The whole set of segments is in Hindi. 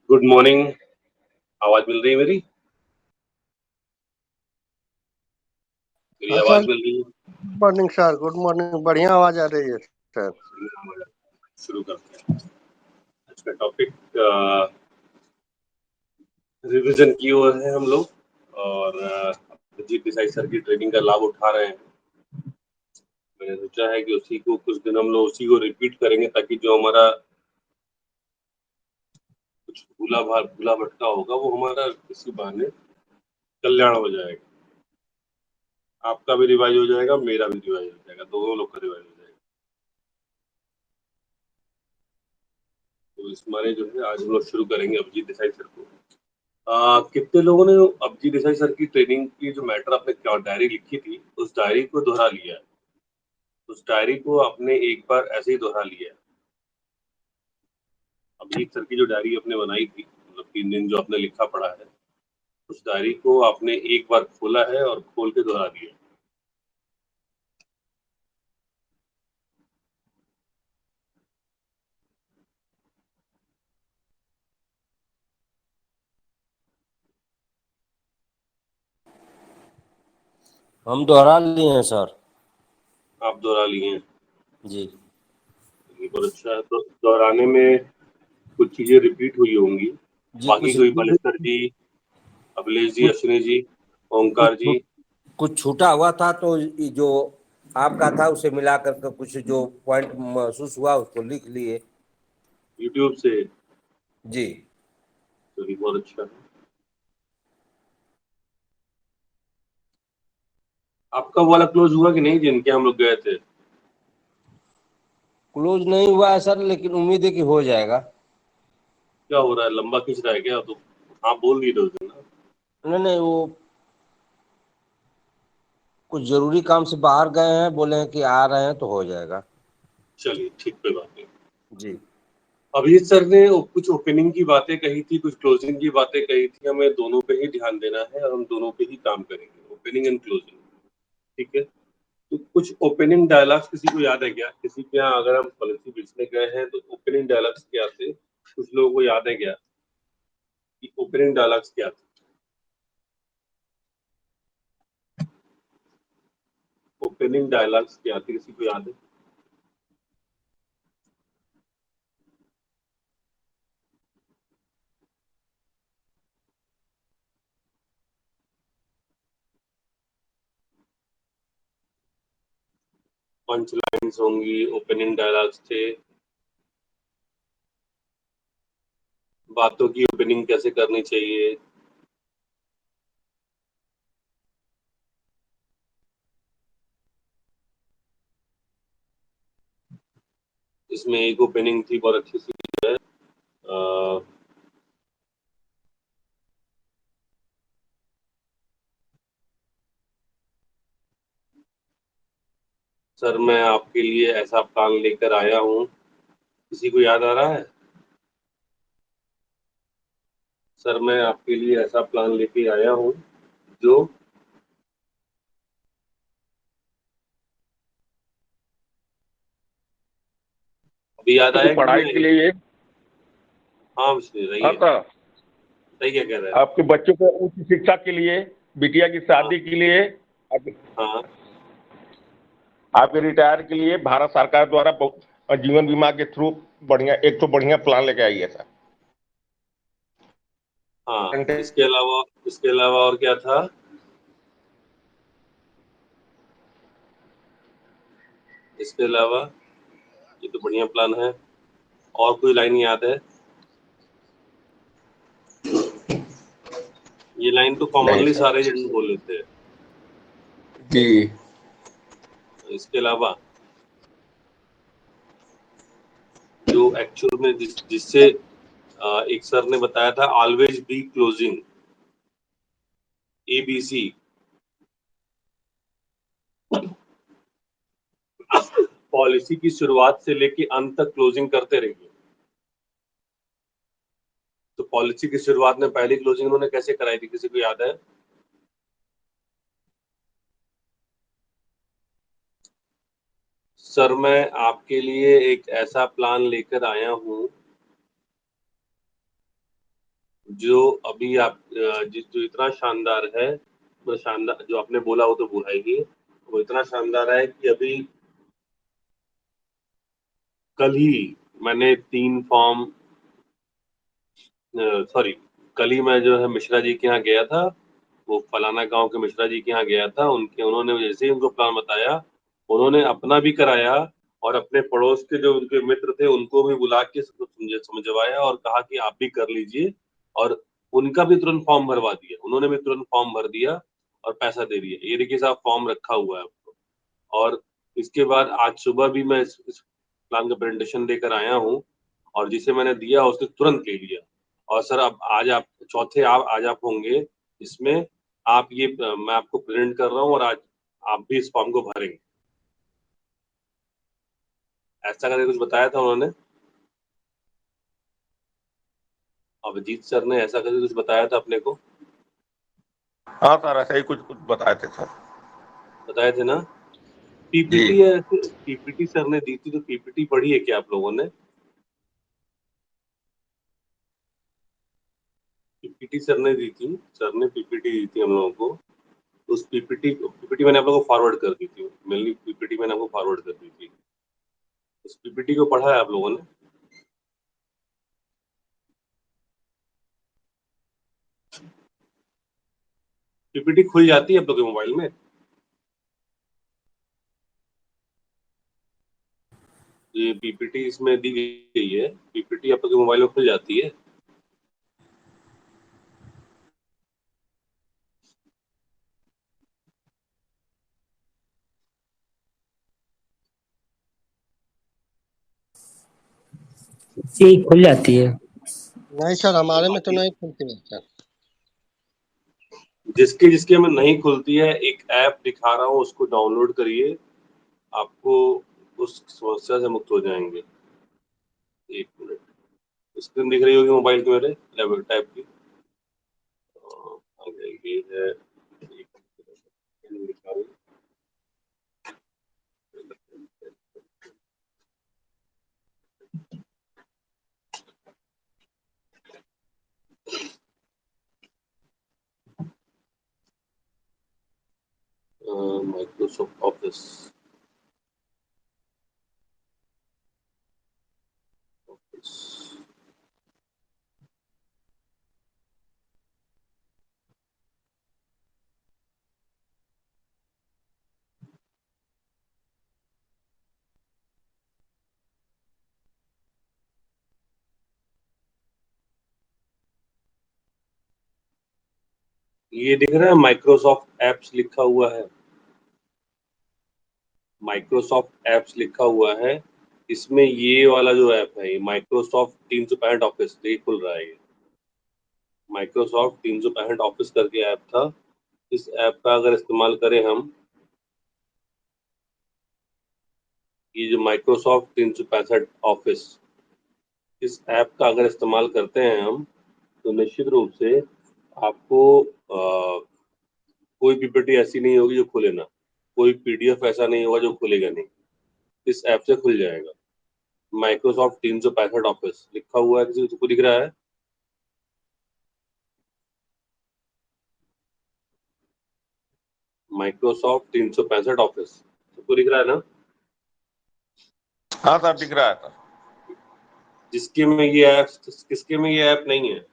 Good morning. आवाज मिल रही है मेरी? मेरी हाँ सर। आवाज मिल रही है? Good morning sir, good morning. बढ़िया आवाज आ रही है सर। शुरू करते हैं। आज का टॉपिक रिवीजन की ओर है हम लोग और अजीत देसाई सर की ट्रेनिंग का लाभ उठा रहे हैं। मैंने सोचा है कि उसी को कुछ दिन हम लोग उसी को रिपीट करेंगे ताकि जो हमारा कुछ भूला भटका होगा वो हमारा किसी बहाने कल्याण हो जाएगा। आपका भी रिवाइज हो जाएगा, मेरा भी रिवाइज हो जाएगा, दोनों लोग का रिवाइज हो जाएगा। तो इस मारे जो है आज हम लोग शुरू करेंगे अभिजीत देसाई सर को। कितने लोगों ने अभिजीत देसाई सर की ट्रेनिंग की जो मैटर आपने क्या डायरी लिखी थी उस डायरी को दोहरा लिया है? उस डायरी को आपने एक बार ऐसे ही दोहरा लिया है? अभिजीत सर की जो डायरी आपने बनाई थी, मतलब 3 दिन जो आपने लिखा पढ़ा है, उस डायरी को आपने एक बार खोला है और खोल के दोहरा दिया है? हम दोहरा लिए हैं सर। आप दोहरा लिए हैं? जी ये बहुत अच्छा है। तो दोहराने में कुछ चीजें रिपीट हुई होंगी। जी बाकी कुछ कोई बालेश्वर जी, अभिलेश जी, कुछ अश्विनी जी, कुछ ओंकार जी? छूट कुछ छूटा हुआ था तो ये जो आपका था उसे मिला करके कुछ जो पॉइंट महसूस हुआ उसको लिख लिए। यूट्यूब से? जी तो ये बहुत अच्छा है। आपका वो वाला क्लोज हुआ कि नहीं जिनके हम लोग गए थे? क्लोज नहीं हुआ है सर, लेकिन उम्मीद है कि हो जाएगा। क्या हो रहा है, लंबा खींच रहा है क्या? तो हाँ बोल दिए थे उस दिन ना। नहीं नहीं, वो कुछ जरूरी काम से बाहर गए हैं, बोले हैं कि आ रहे हैं तो हो जाएगा। चलिए ठीक, कोई बात नहीं। जी अभिजीत सर ने कुछ ओपनिंग की बातें कही थी, कुछ क्लोजिंग की बातें कही थी। हमें दोनों पे ही ध्यान देना है और हम दोनों पे ही काम करेंगे, ओपनिंग एंड क्लोजिंग। ठीक है? तो कुछ ओपनिंग डायलॉग्स किसी को याद है क्या? किसी के यहाँ अगर हम पॉलिसी बेचने गए हैं तो ओपनिंग डायलॉग्स क्या थे? कुछ लोगों को याद है क्या कि ओपनिंग डायलॉग्स क्या थे? ओपनिंग डायलॉग्स क्या थे, किसी को याद है? पंच लाइन्स होंगी, ओपनिंग डायलॉग्स थे। बातों की ओपनिंग कैसे करनी चाहिए? इसमें एक ओपनिंग थी बहुत अच्छी सी है। अ, सर मैं आपके लिए ऐसा प्लान लेकर आया हूँ। किसी को याद आ रहा है? सर मैं आपके लिए ऐसा प्लान लेके आया हूँ जो अभी याद को आया कि नहीं पढ़ाई के आई? लिए। हाँ विष्णु रही हाँ है। तो सही क्या कह रहे हैं? आपके बच्चों को उच्च शिक्षा के लिए, बिटिया की हाँ शादी के लिए, हाँ। आपके रिटायर के लिए भारत सरकार द्वारा जीवन बीमा के थ्रू बढ़िया एक तो बढ़िया प्लान लेके आई है हाँ सर। इसके अलावा और क्या था? इसके अलावा ये तो बढ़िया प्लान है। और कोई लाइन याद है? ये लाइन तो नहीं कॉमनली सर। सारे जन बोल लेते हैं। जी। इसके अलावा जो एक्चुअल में जिससे एक सर ने बताया था, always be closing, ABC। Policy की शुरुआत से लेके अंत तक क्लोजिंग करते रहिए। तो पॉलिसी की शुरुआत में पहली क्लोजिंग उन्होंने कैसे कराई थी, किसी को याद है? सर मैं आपके लिए एक ऐसा प्लान लेकर आया हूँ जो अभी आप जो इतना शानदार है, वो शानदार जो आपने बोला वो तो बुरा ही है, वो इतना शानदार है कि अभी कल ही मैंने 3 फॉर्म सॉरी कल ही मैं जो है मिश्रा जी के यहाँ गया था, वो फलाना गांव के मिश्रा जी के यहाँ गया था, उन्होंने जैसे ही उनको प्लान बताया, उन्होंने अपना भी कराया और अपने पड़ोस के जो उनके मित्र थे उनको भी बुला के सबको समझवाया और कहा कि आप भी कर लीजिए, और उनका भी तुरंत फॉर्म भरवा दिया, उन्होंने भी तुरंत फॉर्म भर दिया और पैसा दे दिया। ये देखिए साहब, फॉर्म रखा हुआ है आपको। और इसके बाद आज सुबह भी मैं इस प्लान का प्रेजेंटेशन देकर आया हूँ, और जिसे मैंने दिया उसने तुरंत ले लिया। और सर अब आज आप चौथे आप आज आप होंगे इसमें, आप ये मैं आपको प्रेजेंट कर रहा हूँ और आज आप भी इस फॉर्म को भरेंगे, ऐसा करके कुछ बताया था उन्होंने। अभिजीत सर ने ऐसा करके कुछ बताया था अपने को, हाँ सर, ऐसा ही कुछ कुछ बताए थे सर। बताए थे ना। जी। पीपीटी है, पीपीटी सर ने दी थी, तो पीपीटी पढ़ी है क्या आप लोगों ने? पीपीटी सर ने दी थी, सर ने पीपीटी दी थी हम लोगों को। उस पीपीटी मैंने आप लोगों को फॉरवर्ड कर दी थी, मेनली पीपीटी मैंने आपको फॉरवर्ड कर दी थी। उस पीपीटी को पढ़ा है आप लोगों ने? पीपीटी खुल जाती है आप लोग के मोबाइल में? ये पीपीटी इसमें दी गई है, पीपीटी आप लोग के मोबाइल में खुल जाती है? जी खुल जाती है। नहीं सर, हमारे में तो नहीं खुलती है सर। जिसके जिसके में नहीं खुलती है, एक ऐप दिखा रहा हूँ, उसको डाउनलोड करिए, आपको उस समस्या से मुक्त हो जाएंगे। एक मिनट, स्क्रीन दिख रही होगी मोबाइल की मेरे लेवल टाइप की। ये है, एक सेकंड निकालो। माइक्रोसॉफ्ट ऑफिस, ये दिख रहा है माइक्रोसॉफ्ट एप्स लिखा हुआ है, माइक्रोसॉफ्ट एप्स लिखा हुआ है। इसमें ये वाला जो ऐप है, ये माइक्रोसॉफ्ट 365 ऑफिस, ये खुल रहा है। ये माइक्रोसॉफ्ट 365 ऑफिस करके ऐप था। इस ऐप का अगर इस्तेमाल करें हम, ये जो माइक्रोसॉफ्ट 365 ऑफिस, इस ऐप का अगर इस्तेमाल करते हैं हम, तो निश्चित रूप से आपको कोई पीपीटी ऐसी नहीं होगी जो खुले ना, कोई पीडीएफ ऐसा नहीं होगा जो खुलेगा नहीं, इस ऐप से खुल जाएगा। माइक्रोसॉफ्ट 365 ऑफिस लिखा हुआ है, किसी को दिख रहा है? माइक्रोसॉफ्ट 365 ऑफिस सबको दिख रहा है ना? हाँ सर, दिख रहा है सर। जिसके में ये ऐप, किसके में ये ऐप नहीं है?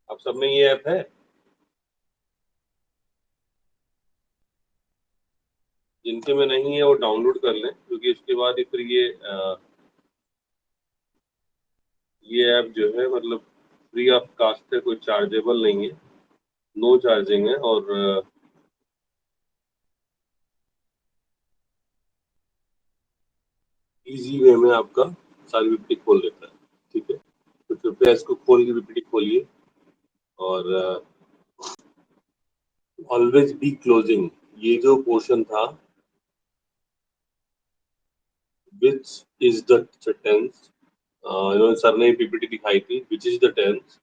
आप सब में ये ऐप है? जिनके में नहीं है वो डाउनलोड कर लें, क्योंकि उसके बाद ही फिर ये ऐप जो है मतलब फ्री ऑफ कास्ट है, कोई चार्जेबल नहीं है, नो चार्जिंग है, और इजी वे में आपका सारी पीपीटी खोल देता है। ठीक है, तो कृपया इसको खोल के पीपीटी खोलिए, और ऑलवेज बी क्लोजिंग, ये जो पोर्शन था, विच इज द टेंस, इन्होंने सर ने पीपीटी दिखाई थी, विच इज द टेंस,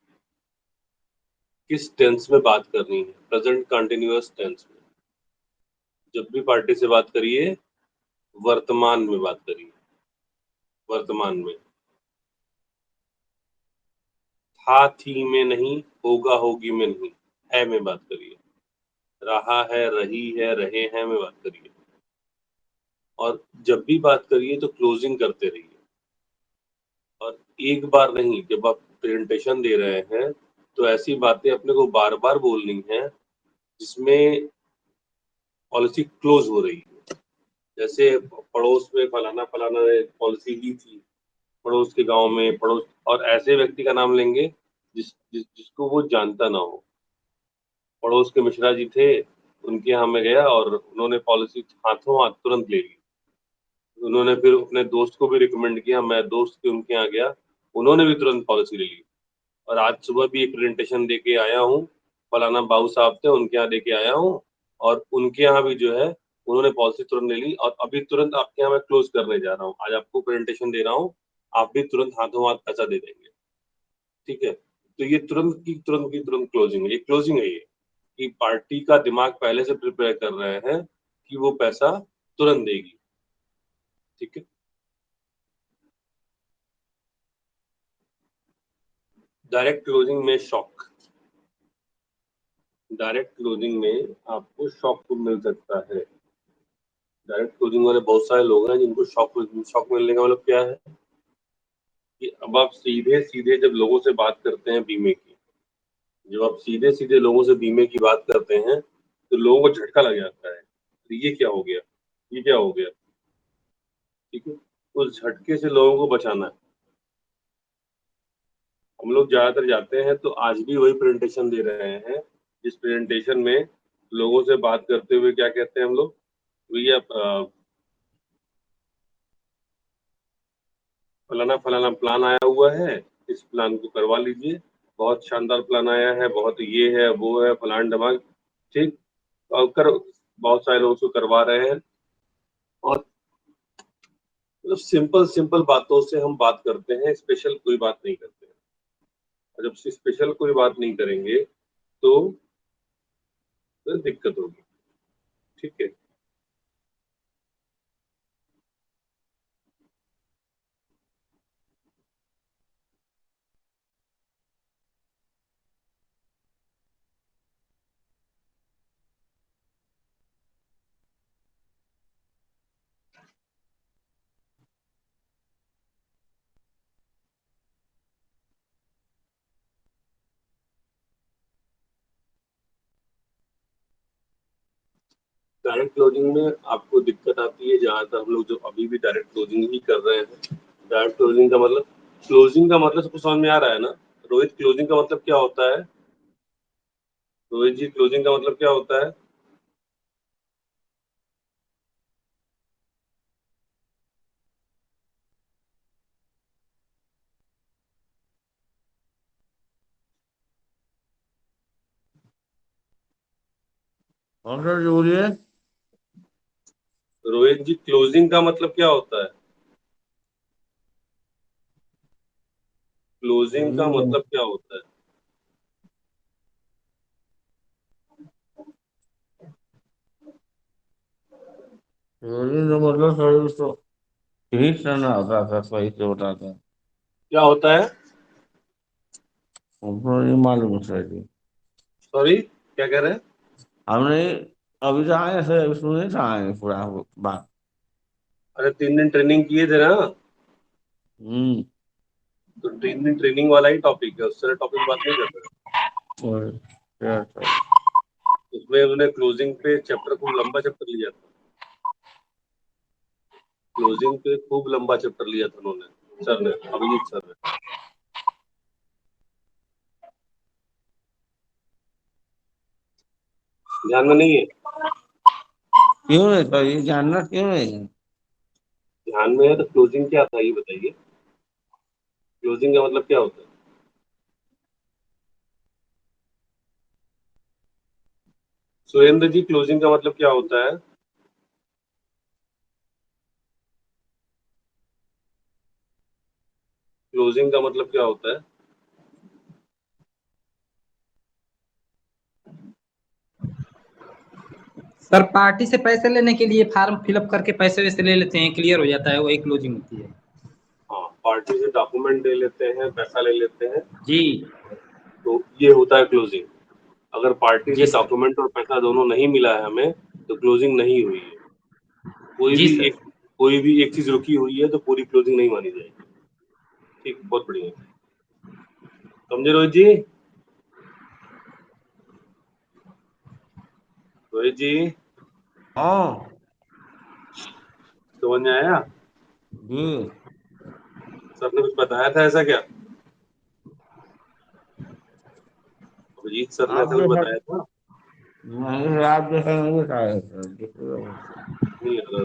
किस टेंस में बात करनी है, प्रेजेंट कंटिन्यूअस टेंस में। जब भी पार्टी से बात करिए, वर्तमान में बात करिए, वर्तमान में। था थी में नहीं, होगा होगी में नहीं, है में बात करिए। रहा है, रही है, रहे हैं में बात करिए। और जब भी बात करिए तो क्लोजिंग करते रहिए। और एक बार नहीं, जब आप प्रेजेंटेशन दे रहे हैं तो ऐसी बातें अपने को बार बार बोलनी है जिसमें पॉलिसी क्लोज हो रही है। जैसे पड़ोस में फलाना फलाना ने पॉलिसी ली थी, पड़ोस के गांव में, पड़ोस, और ऐसे व्यक्ति का नाम लेंगे जिसको वो जानता ना हो। पड़ोस के मिश्रा जी थे, उनके यहाँ मैं गया और उन्होंने पॉलिसी हाथों हाथ तुरंत ले ली। उन्होंने फिर अपने दोस्त को भी रिकमेंड किया, मैं दोस्त के उनके यहाँ गया, उन्होंने भी तुरंत पॉलिसी ले ली। और आज सुबह भी एक प्रेजेंटेशन दे के आया हूँ, फलाना बाबू साहब थे उनके यहाँ दे के आया हूँ, और उनके यहाँ भी जो है उन्होंने पॉलिसी तुरंत ले ली, और अभी तुरंत आपके यहाँ मैं क्लोज करने जा रहा हूँ। आज आपको प्रेजेंटेशन दे रहा हूँ, आप भी तुरंत हाथों हाथ पैसा दे देंगे। ठीक है, तो ये तुरंत क्लोजिंग है, ये क्लोजिंग है। ये कि पार्टी का दिमाग पहले से प्रिपेयर कर रहे हैं कि वो पैसा तुरंत देगी। ठीक है, डायरेक्ट क्लोजिंग में शॉक, डायरेक्ट क्लोजिंग में आपको शॉक मिल सकता है। डायरेक्ट क्लोजिंग वाले बहुत सारे लोग हैं जिनको शॉक मिलने का मतलब क्या है कि अब आप सीधे सीधे जब लोगों से बात करते हैं बीमे की, जब आप सीधे सीधे लोगों से बीमे की बात करते हैं तो लोगों को झटका लग जाता है, तो ये क्या हो गया, ये क्या हो गया। ठीक है, उस झटके से लोगों को बचाना है। हम लोग ज्यादातर जाते हैं तो आज भी वही प्रेजेंटेशन दे रहे हैं जिस प्रेजेंटेशन में लोगों से बात करते हुए क्या कहते हैं हम लोग, भैया फलाना फलाना प्लान आया हुआ है, इस प्लान को करवा लीजिए, बहुत शानदार प्लान आया है, बहुत ये है वो है फलान डमांग। ठीक, और कर बहुत सारे लोग उसको करवा रहे हैं। और मतलब सिंपल सिंपल बातों से हम बात करते हैं, स्पेशल कोई बात नहीं करते हैं। और जब स्पेशल कोई बात नहीं करेंगे तो फिर दिक्कत होगी। ठीक है, डायरेक्ट क्लोजिंग में आपको दिक्कत आती है, ज्यादातर हम लोग जो अभी भी डायरेक्ट क्लोजिंग ही कर रहे हैं। डायरेक्ट क्लोजिंग का मतलब सबको समझ में आ रहा है ना। रोहित, क्लोजिंग का मतलब क्या होता है? रोहित जी, क्लोजिंग का मतलब क्या होता है? और सर बोलिए। रोहित जी, क्लोजिंग का मतलब क्या होता है? क्लोजिंग का मतलब क्या होता है? मतलब सर उसको ठीक करना होता था, सही से बताता। क्या होता है? हमको नहीं मालूम सर जी। सॉरी, क्या कह रहे हैं? हमने अभी तो आए सर, अभी सुने था आए पूरा बात। अरे 3 दिन ट्रेनिंग किए थे ना, हम्म। तो 3 दिन ट्रेनिंग वाला ही टॉपिक है, उससे टॉपिक बात नहीं कर रहे। और क्या सर? उसमें उन्होंने क्लोजिंग पे चैप्टर, खूब लंबा चैप्टर लिया था। क्लोजिंग पे खूब लंबा चैप्टर लिया था उन्होंने, सर ने, अभिजीत सर ने। ध्यान में नहीं है? क्यों नहीं सर, ये जानना क्यों नहीं है? ध्यान में है तो क्लोजिंग क्या था ये बताइए। क्लोजिंग का मतलब क्या होता है? सुरेंद्र जी, क्लोजिंग का मतलब क्या होता है? क्लोजिंग का मतलब क्या होता है? सर पार्टी से पैसे लेने के लिए फॉर्म फिलअप करके पैसे वैसे ले लेते हैं, क्लियर हो जाता है, वही क्लोजिंग होती है। हाँ, पार्टी से डॉक्यूमेंट ले लेते हैं, पैसा ले लेते हैं, जी। तो ये होता है क्लोजिंग। अगर पार्टी जी से सर। डॉक्यूमेंट और पैसा दोनों नहीं मिला है हमें तो क्लोजिंग नहीं हुई है। जी सर। कोई भी एक चीज रुकी हुई है तो पूरी क्लोजिंग नहीं मानी जाएगी। ठीक, बहुत बढ़िया, समझे रोहित जी? रोहित जी हाँ समझ में आया? जी। सर ने कुछ बताया था ऐसा क्या? अभिजीत सर ने आप ऐसा कुछ जो है बताया था? नहीं, आप जो है नहीं खाए सर। नहीं यार,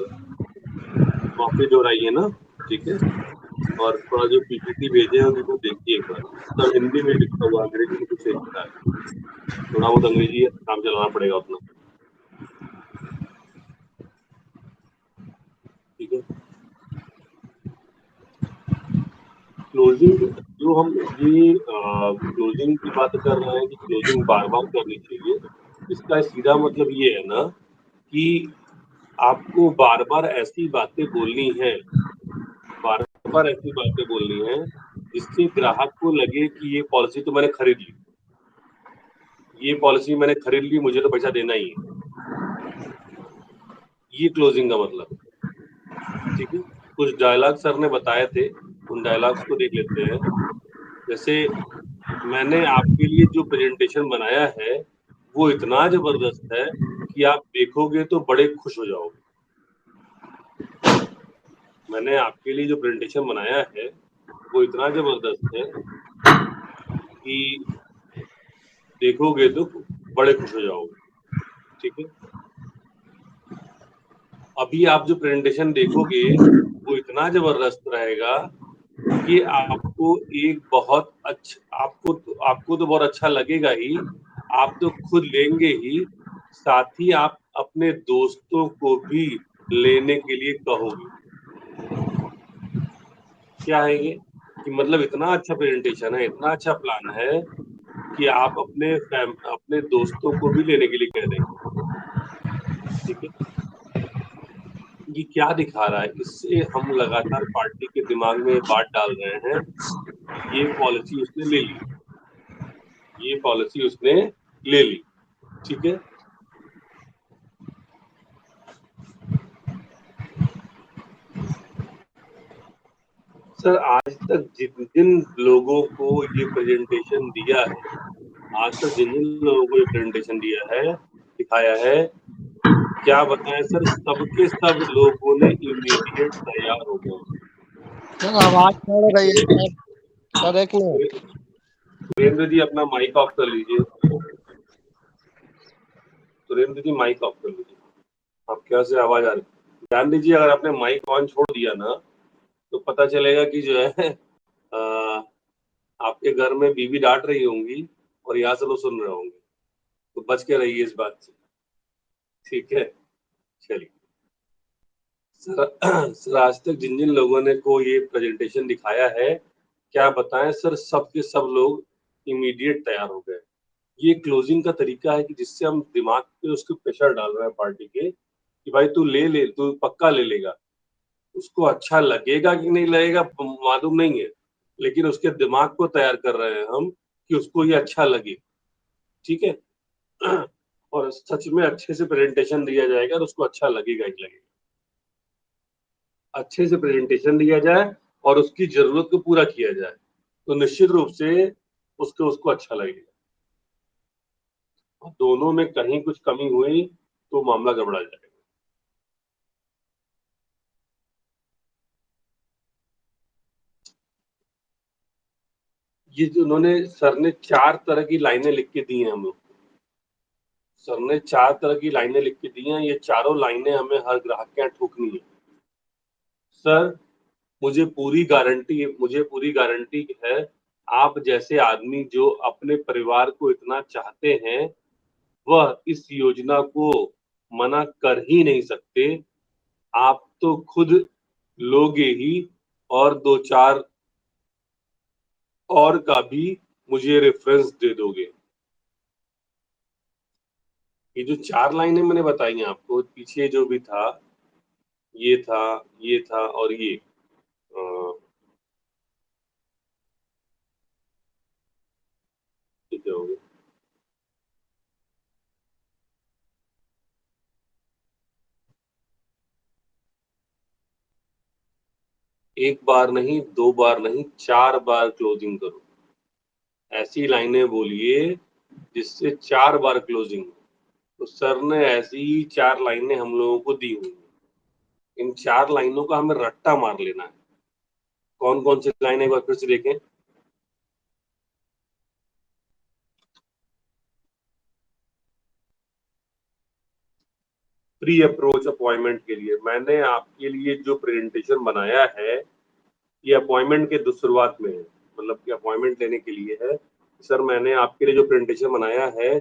कॉपी दोहराइए ना, ठीक है। और थोड़ा जो पीपीटी भेजे हैं उनको देखिए एक बार, सब हिंदी में लिखा हुआ, अंग्रेजी में कुछ नहीं लिखा है। थोड़ा बहुत अंग्रेजी है, काम चलाना पड़ेगा अपना, ठीक है। क्लोजिंग जो हम ये क्लोजिंग की बात कर रहे हैं कि क्लोजिंग बार बार करनी चाहिए, इसका सीधा मतलब ये है ना कि आपको बार बार ऐसी बातें बोलनी है, बार बार ऐसी बातें बोलनी है जिससे ग्राहक को लगे कि ये पॉलिसी तो मैंने खरीद ली, ये पॉलिसी मैंने खरीद ली, मुझे तो पैसा देना ही है। ये क्लोजिंग का मतलब है, ठीक है। कुछ डायलॉग सर ने बताए थे, उन डायलॉग्स को देख लेते हैं। जैसे मैंने आपके लिए जो प्रेजेंटेशन बनाया है वो इतना जबरदस्त है कि आप देखोगे तो बड़े खुश हो जाओगे। मैंने आपके लिए जो प्रेजेंटेशन बनाया है वो इतना जबरदस्त है कि देखोगे तो बड़े खुश हो जाओगे, ठीक है। अभी आप जो प्रेजेंटेशन देखोगे वो इतना जबरदस्त रहेगा कि आपको एक बहुत अच्छा, आपको तो बहुत अच्छा लगेगा ही, आप तो खुद लेंगे ही, साथ ही आप अपने दोस्तों को भी लेने के लिए कहोगे। क्या है ये कि मतलब इतना अच्छा प्रेजेंटेशन है, इतना अच्छा प्लान है कि आप अपने दोस्तों को भी लेने के लिए कह देंगे, ठीक है। ये क्या दिखा रहा है? इससे हम लगातार पार्टी के दिमाग में बात डाल रहे हैं, ये पॉलिसी उसने ले ली, ये पॉलिसी उसने ले ली, ठीक है। सर आज तक जिन जिन लोगों को ये प्रेजेंटेशन दिया है, आज तक जिन जिन लोगों को ये प्रेजेंटेशन दिया है, दिखाया है, क्या बताएं सर, सबके सब लोगों ने इमीडिएट तैयार हो गए। सर आवाज छोड़ रही है सर। सर एक मिनट। सुरेंद्र जी अपना माइक ऑफ कर लीजिए, सुरेंद्र जी माइक ऑफ कर लीजिए, आपके यहाँ से आवाज आ रही है। ध्यान दीजिए, अगर आपने माइक ऑन छोड़ दिया ना तो पता चलेगा कि जो है आपके घर में बीवी डांट रही होंगी और यहाँ से लोग सुन रहे होंगे, तो बच के रहिए इस बात से, ठीक है। चलिए सर, सर आज तक जिन जिन लोगों ने को ये प्रेजेंटेशन दिखाया है, क्या बताएं सर, सब के सब लोग इमीडिएट तैयार हो गए। ये क्लोजिंग का तरीका है कि जिससे हम दिमाग पे उसके प्रेशर डाल रहे हैं पार्टी के कि भाई तू ले ले, तू पक्का ले लेगा। उसको अच्छा लगेगा कि नहीं लगेगा मालूम नहीं है, लेकिन उसके दिमाग को तैयार कर रहे हैं हम कि उसको ये अच्छा लगे, ठीक है। और सच में अच्छे से प्रेजेंटेशन दिया जाएगा और उसको अच्छा लगेगा ही लगेगा। अच्छे से प्रेजेंटेशन दिया जाए और उसकी जरूरत को पूरा किया जाए तो निश्चित रूप से उसको अच्छा लगेगा। और दोनों में कहीं कुछ कमी हुई तो मामला गड़बड़ा जाएगा। ये जो उन्होंने सर ने 4 तरह की लाइनें लिख के दी हैं हम लोग, सर ने 4 तरह की लाइनें लिख के दी हैं, ये चारों लाइनें हमें हर ग्राहक के यहाँ ठोकनी है। सर मुझे पूरी गारंटी है, आप जैसे आदमी जो अपने परिवार को इतना चाहते हैं वह इस योजना को मना कर ही नहीं सकते। आप तो खुद लोगे ही और 2-4 और का भी मुझे रेफरेंस दे दोगे। ये जो 4 लाइनें मैंने बताई हैं आपको, पीछे जो भी था, ये था, ये था और ये ठीक है, हो गया। एक बार नहीं, 2 बार नहीं, 4 बार क्लोजिंग करो। ऐसी लाइनें बोलिए जिससे 4 बार क्लोजिंग हो। तो सर ने ऐसी 4 लाइनें हम लोगों को दी हुई हैं। इन 4 लाइनों का हमें रट्टा मार लेना है। कौन कौन सी लाइनें एक बार फिर से देखें। प्री अप्रोच अपॉइंटमेंट के लिए मैंने आपके लिए जो प्रेजेंटेशन बनाया है ये अपॉइंटमेंट के शुरुआत में है, मतलब कि अपॉइंटमेंट लेने के लिए है। सर मैंने आपके लिए जो प्रेजेंटेशन बनाया है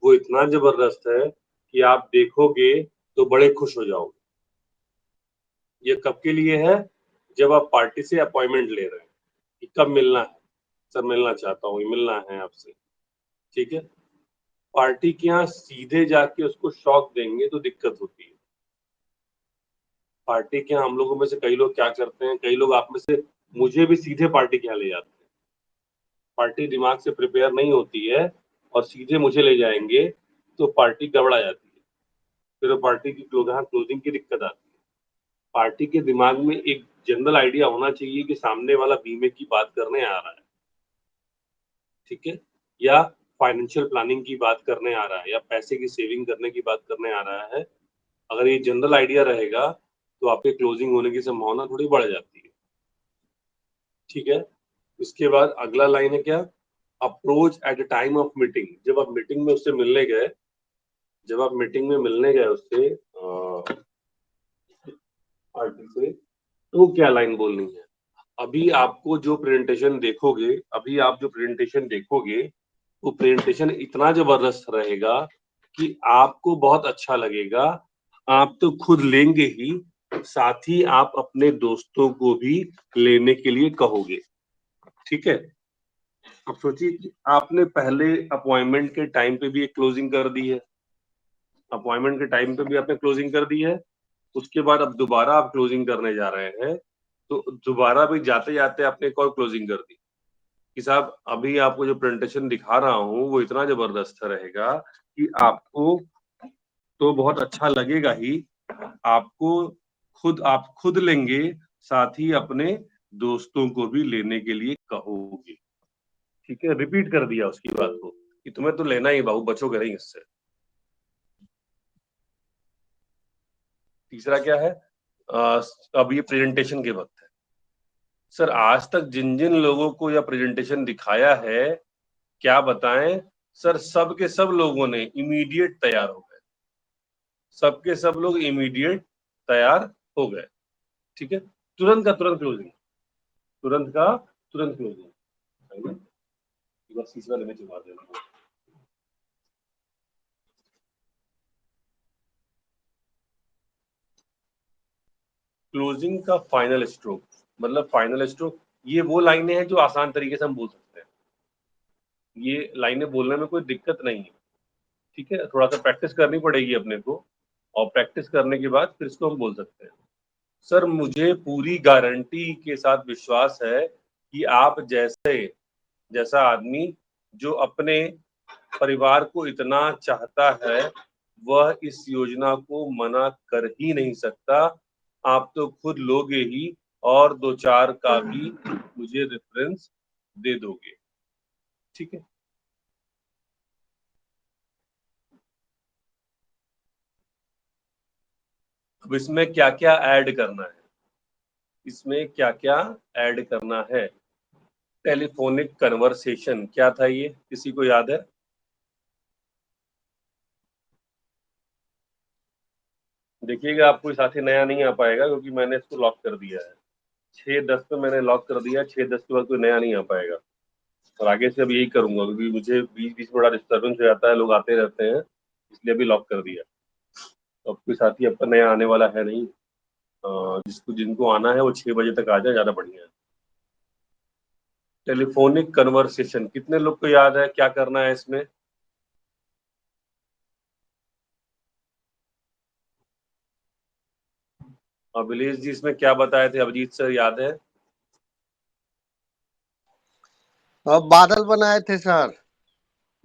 वो इतना जबरदस्त है कि आप देखोगे तो बड़े खुश हो जाओगे। ये कब के लिए है? जब आप पार्टी से अपॉइंटमेंट ले रहे हैं कि कब मिलना है। सर मिलना चाहता हूँ, मिलना है आपसे, ठीक है। पार्टी के यहाँ सीधे जाके उसको शॉक देंगे तो दिक्कत होती है। पार्टी के यहाँ हम लोगों में से कई लोग क्या करते हैं, कई लोग आप में से मुझे भी सीधे पार्टी के यहाँ ले जाते हैं। पार्टी दिमाग से प्रिपेयर नहीं होती है और सीधे मुझे ले जाएंगे तो पार्टी गड़बड़ा जाती है, फिर पार्टी की क्लोजिंग की दिक्कत आती है। पार्टी के दिमाग में एक जनरल आइडिया होना चाहिए कि सामने वाला बीमे की बात करने आ रहा है, ठीक है, या फाइनेंशियल प्लानिंग की बात करने आ रहा है, या पैसे की सेविंग करने की बात करने आ रहा है। अगर ये जनरल आइडिया रहेगा तो आपके क्लोजिंग होने की संभावना थोड़ी बढ़ जाती है, ठीक है। इसके बाद अगला लाइन है क्या? Approach at the time of meeting. जब आप मीटिंग में उससे मिलने गए, जब आप मीटिंग में मिलने गए उससे पार्टी से, तो क्या लाइन बोलनी है? अभी आपको जो प्रेजेंटेशन देखोगे, अभी आप जो प्रेजेंटेशन देखोगे वो प्रेजेंटेशन इतना जबरदस्त रहेगा कि आपको बहुत अच्छा लगेगा। आप तो खुद लेंगे ही, साथ ही आप अपने दोस्तों को भी लेने के लिए कहोगे, ठीक है। अब सोचिए कि आपने पहले अपॉइंटमेंट के टाइम पे भी एक क्लोजिंग कर दी है, अपॉइंटमेंट के टाइम पे भी आपने क्लोजिंग कर दी है, उसके बाद अब दोबारा आप क्लोजिंग करने जा रहे हैं, तो दोबारा भी जाते जाते आपने एक और क्लोजिंग कर दी कि साहब अभी आपको जो प्रेजेंटेशन दिखा रहा हूँ वो इतना जबरदस्त रहेगा कि आपको तो बहुत अच्छा लगेगा ही, आपको आप खुद लेंगे, साथ ही अपने दोस्तों को भी लेने के लिए कहोगे, ठीक है। रिपीट कर दिया उसकी बात को कि तुम्हें तो लेना ही बाबू, बचोगे नहीं इससे। तीसरा क्या है? अब ये प्रेजेंटेशन के वक्त है। सर आज तक जिन जिन लोगों को यह प्रेजेंटेशन दिखाया है, क्या बताएं सर, सब के सब लोगों ने इमीडिएट तैयार हो गए, सबके सब लोग इमीडिएट तैयार हो गए, ठीक है। तुरंत का तुरंत क्लोजिंग, तुरंत का तुरंत क्लोजिंग, बस तीसरा लेने चुका देना। क्लोजिंग का फाइनल स्ट्रोक, मतलब फाइनल स्ट्रोक, ये वो लाइनें हैं जो आसान तरीके से हम बोल सकते हैं। ये लाइनें बोलने में कोई दिक्कत नहीं है, ठीक है। थोड़ा सा प्रैक्टिस करनी पड़ेगी अपने को, और प्रैक्टिस करने के बाद फिर इसको हम बोल सकते हैं। सर मुझे पूरी गारंटी के साथ विश्वास है कि आप जैसा आदमी जो अपने परिवार को इतना चाहता है वह इस योजना को मना कर ही नहीं सकता। आप तो खुद लोगे ही और 2-4 का भी मुझे रेफरेंस दे दोगे, ठीक है। अब इसमें क्या क्या ऐड करना है, इसमें क्या क्या ऐड करना है? टेलीफोनिक कन्वर्सेशन, क्या था ये, किसी को याद है? देखिएगा आप कोई साथी नया नहीं आ पाएगा क्योंकि मैंने इसको लॉक कर दिया है। 6:10 पे मैंने लॉक कर दिया, 6:10 के बाद कोई नया नहीं आ पाएगा। और आगे से अब यही करूंगा क्योंकि मुझे बीच बीच में बड़ा डिस्टर्बेंस हो जाता है, लोग आते रहते हैं, इसलिए अभी लॉक कर दिया। तो अब कोई साथी अब नया आने वाला है नहीं। जिनको आना है वो 6 बजे तक आ जाए, ज्यादा बढ़िया है। टेलीफोनिक कन्वर्सेशन, कितने लोग को याद है क्या करना है इसमें? अभिलेष जी इसमें क्या बताए थे, अभिजीत सर याद है? अब बादल बनाए थे सर।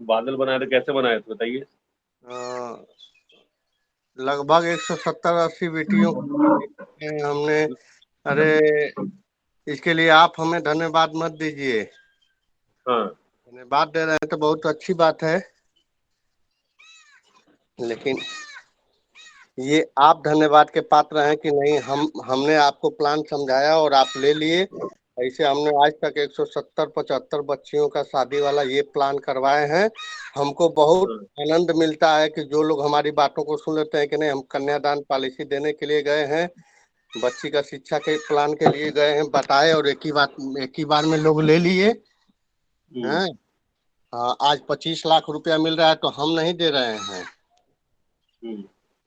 बादल बनाए तो कैसे बनाए थे बताइए। लगभग 170-80 बेटियों को हमने। अरे इसके लिए आप हमें धन्यवाद मत दीजिए, हाँ धन्यवाद दे रहे हैं तो बहुत अच्छी बात है, लेकिन ये आप धन्यवाद के पात्र हैं कि नहीं। हमने आपको प्लान समझाया और आप ले लिए। ऐसे हमने आज तक 170-75 बच्चियों का शादी वाला ये प्लान करवाए हैं। हमको बहुत हाँ आनंद मिलता है कि जो लोग हमारी बातों को सुन लेते हैं कि नहीं, हम कन्यादान पॉलिसी देने के लिए गए हैं, बच्ची का शिक्षा के प्लान के लिए गए हैं, बताए और एक ही बार में लोग ले लिए हम्म, हैं। हाँ, आज 25 लाख रुपया मिल रहा है तो हम नहीं दे रहे हैं। हम्म।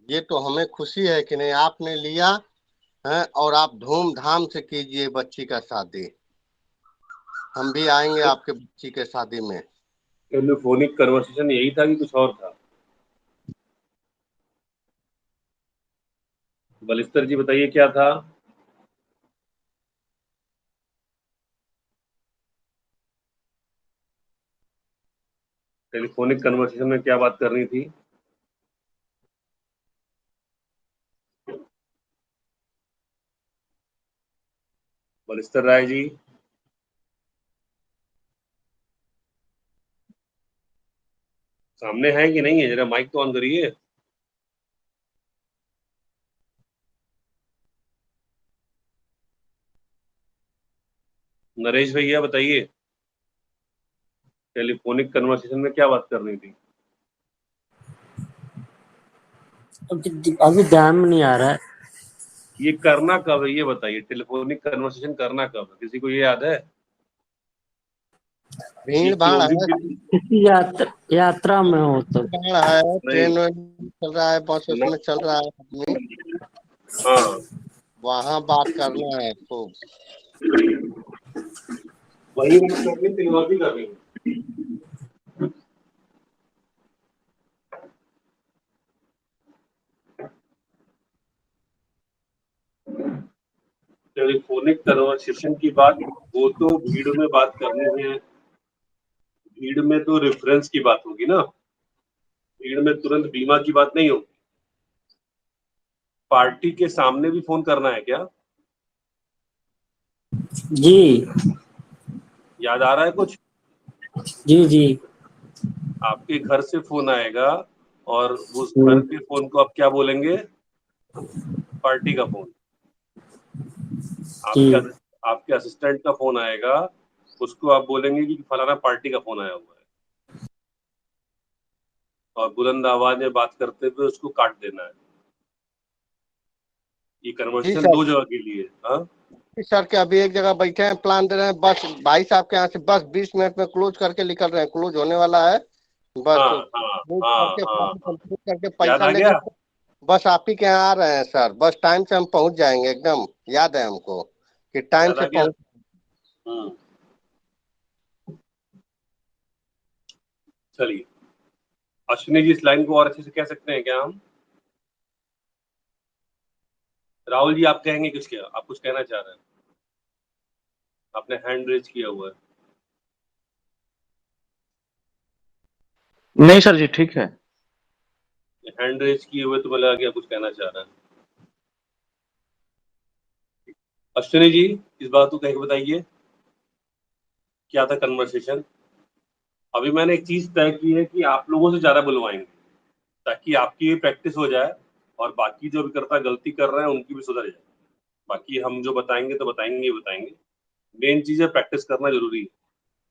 ये तो हमें खुशी है कि नहीं आपने लिया है, और आप धूमधाम से कीजिए बच्ची का शादी। हम भी आएंगे आपके बच्ची के शादी में। टेलीफोनिक कन्वर्सेशन यही था कि कुछ और था? बलिस्तर जी बताइए क्या था? टेलीफोनिक कन्वर्सेशन में क्या बात करनी थी? बलिस्तर राय जी, सामने है कि नहीं है? जरा माइक तो ऑन करिए। नरेश भैया बताइए, टेलीफोनिक कन्वर्सेशन में क्या बात करनी थी? अभी ध्यान में नहीं आ रहा है। ये करना कब है ये बताइए, टेलीफोनिक कन्वर्सेशन करना कब है? किसी को ये याद है? ये भीड़ भाड़ क्लोजिंग है, के किसी यात्रा में हो तो। भीड़ भाड़ है, नहीं। ट्रेन में चल रहा है, बस न, उसमें चल रहा है आदमी, हाँ वहाँ बात करना है खूब। वही बात करनी थी और भी करनी है। टेलीफोनिक कन्वर्सेशन की बात वो तो भीड़ में बात करनी है। भीड़ में तो रेफरेंस की बात होगी ना, भीड़ में तुरंत बीमा की बात नहीं होगी। पार्टी के सामने भी फोन करना है क्या? जी याद आ रहा है कुछ? जी जी। आपके घर से फोन आएगा और उस घर हम्म, के फोन को आप क्या बोलेंगे? पार्टी का फोन। जी आपके आपके असिस्टेंट का फोन आएगा, उसको आप बोलेंगे कि फलाना पार्टी का फोन आया हुआ है, और बुलंद आवाज में बात करते हुए उसको काट देना है। ये जी कन्वर्सेशन सर, दो जगह के लिए। हाँ जी सर के अभी एक जगह बैठे हैं, प्लान दे रहे हैं, बस भाई साहब के यहाँ से बस 20 मिनट में क्लोज करके निकल रहे हैं, क्लोज होने वाला है। बस हाँ हाँ क्लोज हाँ करके हाँ प्लान हाँ। कंप्लीट करके याद पैसा आ लेके गया? बस आप ही के यहाँ आ रहे हैं सर। बस टाइम से हम पहुंच जाएंगे, एकदम याद है हमको कि टाइम याद से आ गया। पहुंच। हम्म। चलिए, अश्विनी जी इस लाइन को और अच्छे से कह सकते हैं क्या हम? राहुल जी आप कहेंगे कुछ? क्या आप कुछ कहना चाह रहे हैं? आपने हैंड रेज किया हुआ है। नहीं सर जी, ठीक है। हैंड रेज किए हुए तो मैं लगा कि आप कुछ कहना चाह रहे हैं। अश्विनी जी इस बात को कह के बताइए, क्या था कन्वर्सेशन? अभी मैंने एक चीज तय की है कि आप लोगों से ज्यादा बुलवाएंगे, ताकि आपकी भी प्रैक्टिस हो जाए और बाकी जो अभिकर्ता गलती कर रहे हैं उनकी भी सुधर जाए। बाकी हम जो बताएंगे तो बताएंगे ही बताएंगे। मेन चीज है प्रैक्टिस करना जरूरी है।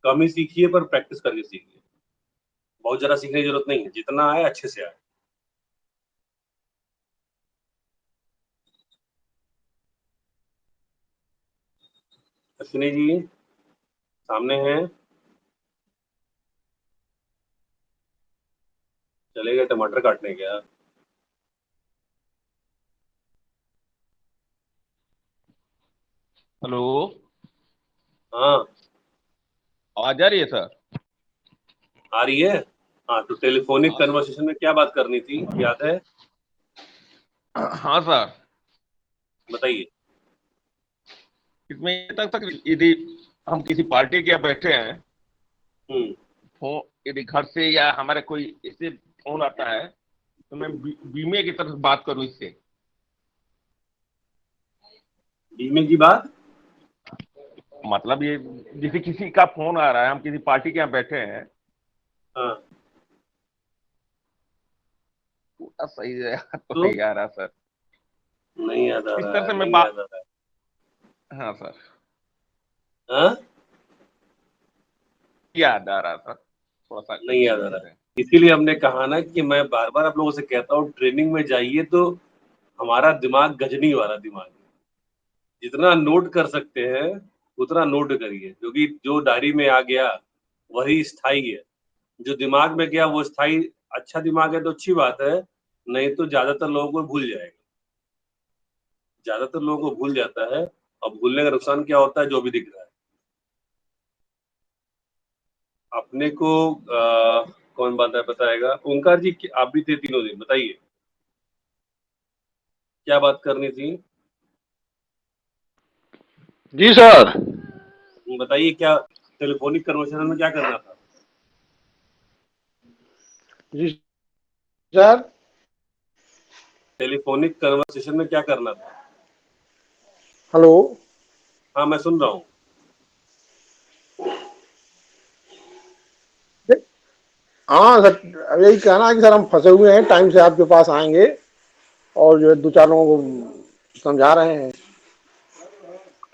कम ही सीखिए पर प्रैक्टिस करके सीखिए। बहुत ज्यादा सीखने की जरूरत नहीं है, जितना आए अच्छे से आए। अश्विनी जी सामने हैं? चले गए टमाटर काटने क्या? हेलो। हाँ आवाज आ रही है सर? आ रही है। हाँ तो टेलीफोनिक हाँ सर। कन्वर्सेशन में क्या बात करनी थी याद है? हाँ सर। बताइए। इसमें ये तक तक यदि हम किसी पार्टी के यहाँ बैठे हैं हम्म फोन यदि घर से या हमारे कोई इससे फोन आता है तो मैं बीमे की तरफ बात करूं इससे? बीमे की बात? मतलब ये जैसे किसी का फोन आ रहा है, हम किसी पार्टी के यहाँ बैठे हैं, हाँ, पूरा सही है तो तो नहीं आ रहा सर। नहीं याद आ इस रहा तरह है, से मैं नहीं बात, याद आ रहा हाँ सर, है। हाँ, याद आ रहा सर, थोड़ा सा नहीं याद आ कंफ्यूजन रहा है। है। इसीलिए हमने कहा ना कि मैं बार बार आप लोगों से कहता हूँ, ट्रेनिंग में जाइए तो हमारा दिमाग गजनी वाला दिमाग है। जितना नोट कर सकते हैं उतना नोट करिए, क्योंकि जो डायरी में आ गया वही स्थायी है। जो दिमाग में गया वो स्थायी। अच्छा दिमाग है तो अच्छी बात है, नहीं तो ज्यादातर लोगों को भूल जाएगा। ज्यादातर लोगों को भूल जाता है। और भूलने का नुकसान क्या होता है, जो भी दिख रहा है अपने को। कौन बात है बताएगा? ओंकार जी, आप भी थे तीनों दिन, बताइए क्या बात करनी थी। जी सर। बताइए क्या टेलीफोनिक कन्वर्सेशन में क्या करना था? जी सर। टेलीफोनिक कन्वर्सेशन में क्या करना था? हेलो। हाँ, मैं सुन रहा हूँ। हाँ सर, अब यही कहना है कि सर हम फंसे हुए हैं, टाइम से आपके पास आएंगे और जो है दो चार लोगों को समझा रहे हैं।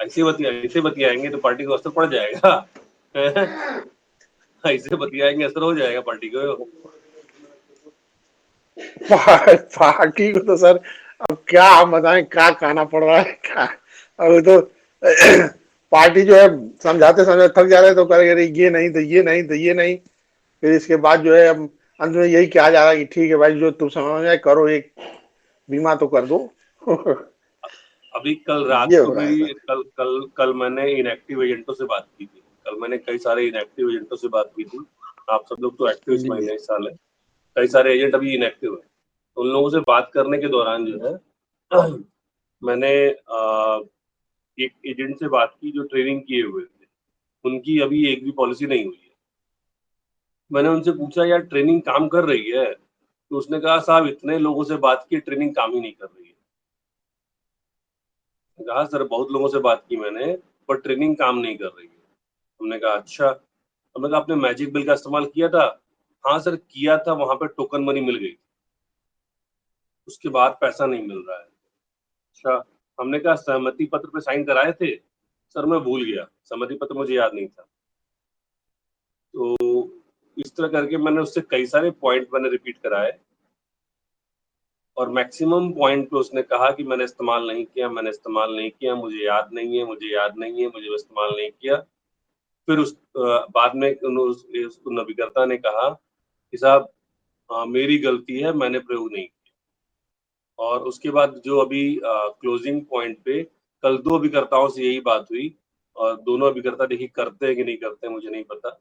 ऐसे बतियाएंगे तो पार्टी को असर पड़ जाएगा। ऐसे बतियाएंगे, असर हो जाएगा पार्टी को। पार्टी को तो सर अब क्या हम बताएं, क्या कहना पड़ रहा है क्या। अब तो पार्टी जो है समझाते समझाते थक जा रहे हैं तो करेंगे अरे ये नहीं तो ये नहीं तो ये नहीं। फिर इसके बाद जो है अब अंत में यही कहा जा रहा है कि ठीक है भाई, जो तुम समझ में आए करो, एक बीमा तो कर दो। अभी कल रात ये को हो रहा है मेरी सर। कल कल कल मैंने इनएक्टिव एजेंटों से बात की थी। कल मैंने कई सारे इनएक्टिव एजेंटों से बात की थी। आप सब लोग तो एक्टिव इस जी महीने, इस साल है। कई सारे एजेंट अभी इनएक्टिव है। तो उन लोगों से बात करने के दौरान जो है मैंने एक एजेंट से बात की जो ट्रेनिंग किए हुए थे। उनकी अभी एक भी पॉलिसी नहीं हुई है। मैंने उनसे पूछा, यार ट्रेनिंग काम कर रही है? तो उसने कहा, साहब इतने लोगों से बात की, ट्रेनिंग काम ही नहीं कर रही है। कहा, सर बहुत लोगों से बात की मैंने, पर ट्रेनिंग काम नहीं कर रही है। हमने कहा अच्छा। हमने कहा, आपने मैजिक बिल का इस्तेमाल किया था? हाँ सर किया था, वहां पे टोकन मनी मिल गई, उसके बाद पैसा नहीं मिल रहा है। अच्छा। हमने कहा, सहमति पत्र पे साइन कराए थे? सर मैं भूल गया, सहमति पत्र मुझे याद नहीं था। तो इस तरह करके मैंने उससे कई सारे पॉइंट मैंने रिपीट कराए, और मैक्सिमम पॉइंट पे उसने कहा कि मैंने इस्तेमाल नहीं किया, मैंने इस्तेमाल नहीं किया, मुझे याद नहीं है, मुझे याद नहीं है, मुझे इस्तेमाल नहीं किया। फिर बाद में उस नवीकर्ता ने कहा कि साहब मेरी गलती है, मैंने प्रयोग नहीं किया। और उसके बाद जो अभी क्लोजिंग पॉइंट पे कल दो अभिकर्ताओं से यही बात हुई, और दोनों अभिकर्ता देखिए करते हैं कि नहीं करते हैं मुझे नहीं पता,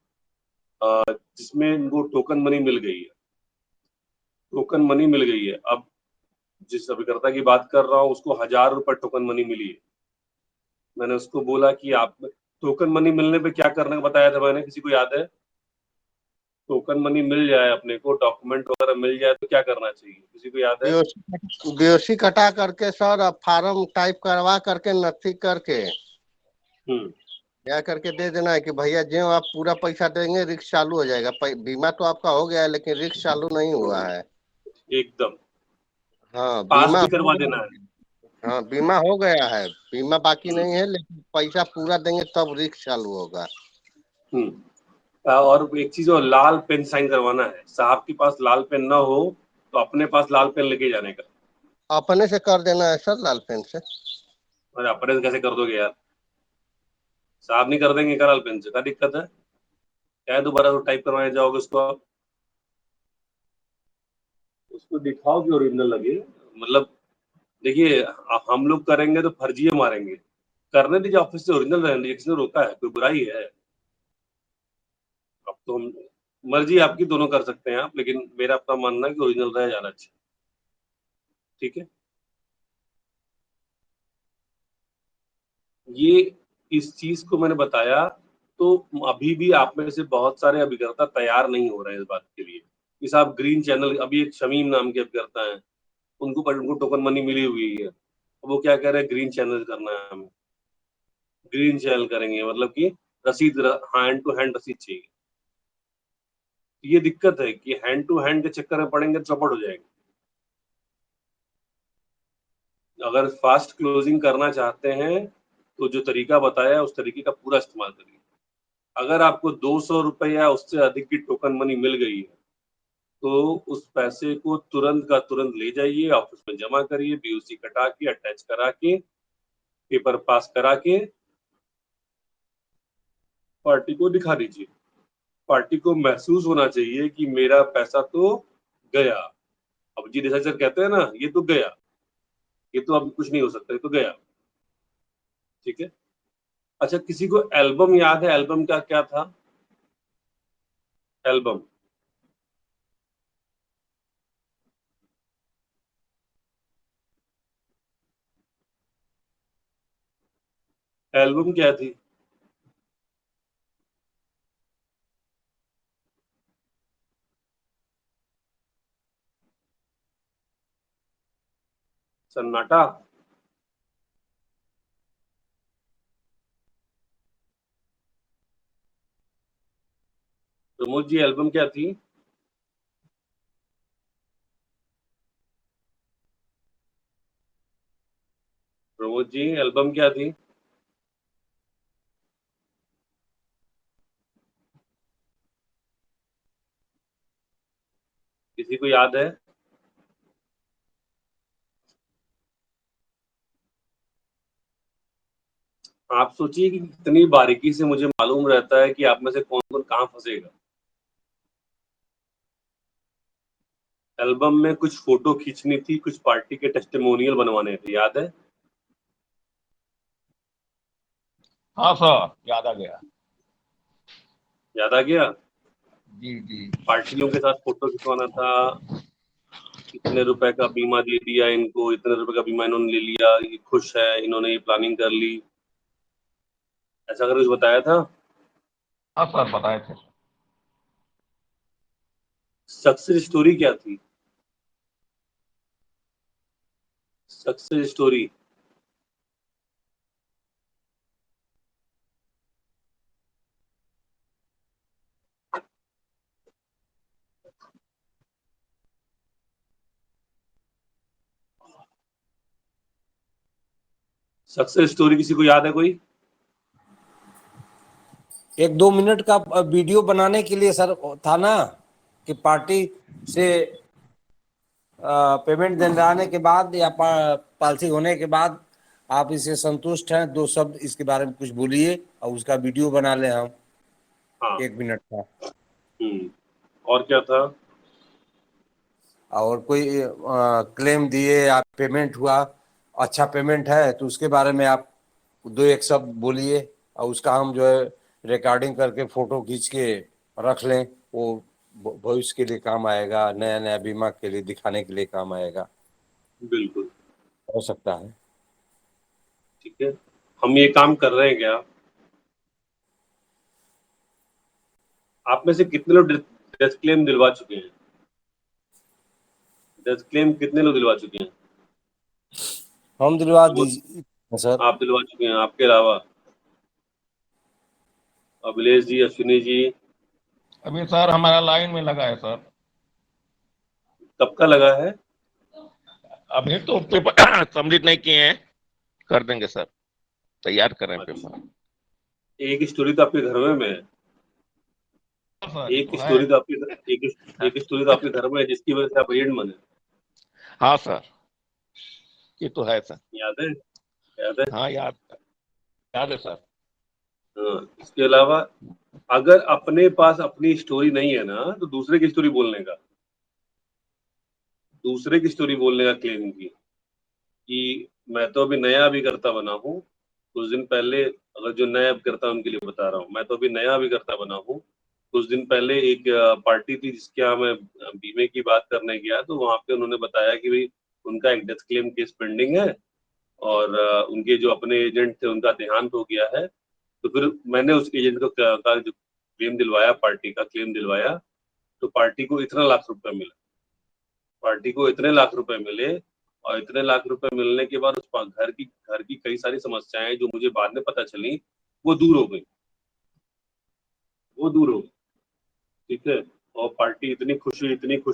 जिसमें इनको टोकन मनी मिल गई है। टोकन मनी मिल गई है। अब जिस अभिकर्ता की बात कर रहा हूँ उसको 1,000 रुपए टोकन मनी मिली है। मैंने उसको बोला कि आप टोकन मनी मिलने पे क्या करने का बताया था मैंने, किसी को याद है? टोकन मनी मिल जाए अपने को, डॉक्यूमेंट वगैरह मिल जाए तो क्या करना चाहिए, किसी को याद है? बीओसी कटा करके सर, अब फार्म टाइप करवा करके नथी करके हम्म। क्या करके दे देना है कि भैया जो आप पूरा पैसा देंगे रिक्स चालू हो जाएगा। बीमा तो आपका हो गया है लेकिन रिक्स चालू नहीं हुआ है। एकदम। हाँ पास बीमा भी हो करवा गया। देना है। हाँ बीमा हो गया है, बीमा बाकी हम्म। नहीं है, लेकिन पैसा पूरा देंगे तब रिक्स चालू होगा। और एक चीज, और लाल पेन साइन करवाना है। साहब के पास लाल पेन ना हो तो अपने पास लाल पेन लेके जाने का। अपने से कर देना है सर, लाल पेन से। अरे अपने से कैसे कर दोगे यार? साहब नहीं कर देंगे क्या लाल पेन से? क्या दिक्कत है? क्या है, दोबारा तो टाइप करवाने जाओगे उसको आप? उसको दिखाओ कि ओरिजिनल लगे। मतलब देखिए, हम लोग करेंगे तो फर्जी मारेंगे। करने दीजिए, ऑफिस से ओरिजिनल रहने दीजिए, किसने रोका है? कोई बुराई है? अब तो हम, मर्जी आपकी, दोनों कर सकते हैं आप, लेकिन मेरा अपना मानना है कि ओरिजिनल रह जाना चाहिए। ठीक है। ये इस चीज को मैंने बताया तो अभी भी आप में से बहुत सारे अभिकर्ता तैयार नहीं हो रहे हैं इस बात के लिए कि साहब ग्रीन चैनल, अभी एक शमीम नाम के अभिकर्ता हैं, उनको टोकन मनी मिली हुई है, वो क्या कह रहे हैं, ग्रीन चैनल करना है हमें, ग्रीन चैनल करेंगे, मतलब कि रसीद, हैंड टू हैंड रसीद चाहिए। ये दिक्कत है कि हैंड टू हैंड के चक्कर में पड़ेंगे तो चौपट हो जाएंगे। अगर फास्ट क्लोजिंग करना चाहते हैं तो जो तरीका बताया उस तरीके का पूरा इस्तेमाल करिए। अगर आपको 200 रुपए या उससे अधिक की टोकन मनी मिल गई है तो उस पैसे को तुरंत का तुरंत ले जाइए, ऑफिस में जमा करिए, बीओसी कटा के, अटैच करा के, पेपर पास करा के पार्टी को दिखा दीजिए। पार्टी को महसूस होना चाहिए कि मेरा पैसा तो गया। अब जी देसाई सर कहते हैं ना, ये तो गया, ये तो अब कुछ नहीं हो सकता, ये तो गया। ठीक है। अच्छा, किसी को एल्बम याद है? एल्बम का क्या था? एल्बम, एल्बम क्या थी? सन्नाटा। प्रमोद जी, एल्बम क्या थी? प्रमोद जी, एल्बम क्या थी? किसी को याद है? आप सोचिए कि कितनी बारीकी से मुझे मालूम रहता है कि आप में से कौन कौन कहाँ फंसेगा। एल्बम में कुछ फोटो खींचनी थी, कुछ पार्टी के टेस्टिमोनियल बनवाने थे, याद है? हाँ सर, याद आ गया। याद आ गया? जी जी। पार्टियों के साथ फोटो खिंचवाना था, इतने रुपए का बीमा दे दिया इनको, इतने रुपए का बीमा इन्होंने ले लिया, ये खुश है, इन्होंने ये प्लानिंग कर ली, ऐसा कर कुछ बताया था। हाँ सर, बताए थे। सक्सेस स्टोरी क्या थी? सक्सेस स्टोरी, सक्सेस स्टोरी किसी को याद है कोई? 1-2 मिनट का वीडियो बनाने के लिए सर था ना, कि पार्टी से पेमेंट दिलाने के बाद या पॉलिसी होने के बाद आप इससे संतुष्ट हैं, 2 शब्द इसके बारे में कुछ बोलिए और उसका वीडियो बना लें हम, हाँ। 1 मिनट का। और क्या था? और कोई क्लेम दिए या पेमेंट हुआ, अच्छा पेमेंट है तो उसके बारे में आप 2-1 शब्द बोलिए और उसका हम जो है रिकॉर्डिंग करके फोटो खींच के रख लें। वो भविष्य के लिए काम आएगा, नया नया बीमा के लिए दिखाने के लिए काम आएगा, बिल्कुल। हो सकता है। ठीक है, हम ये काम कर रहे हैं क्या? आप में से कितने लोग डेथ क्लेम दिलवा चुके हैं? डेथ क्लेम कितने लोग दिलवा चुके हैं? हम दिलवा वो दीजिए सर। आप दिलवा चुके हैं, आपके अलावा अभिलेष जी, अश्विनी जी? अभी सर हमारा लाइन में लगा है सर। कब का लगा है? अभी तो पेपर सबमिट नहीं किए हैं, कर देंगे सर, तैयार कर रहे हैं अच्छा, पेपर। एक स्टोरी तो आपके घर में है। सर ये एक तो है। स्टोरी तो आपके एक स्टोरी तो आपके घर में है जिसकी वजह से आप एजेंट बने। हाँ सर, ये तो है सर। याद है? याद है? हाँ याद, याद है सर। हाँ, इसके अलावा अगर अपने पास अपनी स्टोरी नहीं है ना, तो दूसरे की स्टोरी बोलने का, दूसरे की स्टोरी बोलने का क्लेम की, कि मैं तो अभी नया अभिकर्ता बना हूँ, कुछ दिन पहले, अगर जो नया अभिकर्ता उनके लिए बता रहा हूँ, मैं तो अभी नया अभिकर्ता बना हूँ, कुछ दिन पहले एक पार्टी थी जिसके यहाँ मैं बीमे की बात करने गया, तो वहां पे उन्होंने बताया कि भाई उनका एक डेथ क्लेम केस पेंडिंग है और उनके जो अपने एजेंट थे उनका देहांत हो गया है, तो फिर मैंने उस एजेंट का जो क्लेम दिलवाया, पार्टी का क्लेम दिलवाया, तो पार्टी को इतना लाख रुपए मिला, पार्टी को इतने लाख रुपए मिले। और इतने लाख रुपए मिलने के बाद उस घर की कई सारी समस्याएं जो मुझे बाद में पता चली, वो दूर हो गई, वो दूर हो गई। ठीक है। और पार्टी इतनी खुश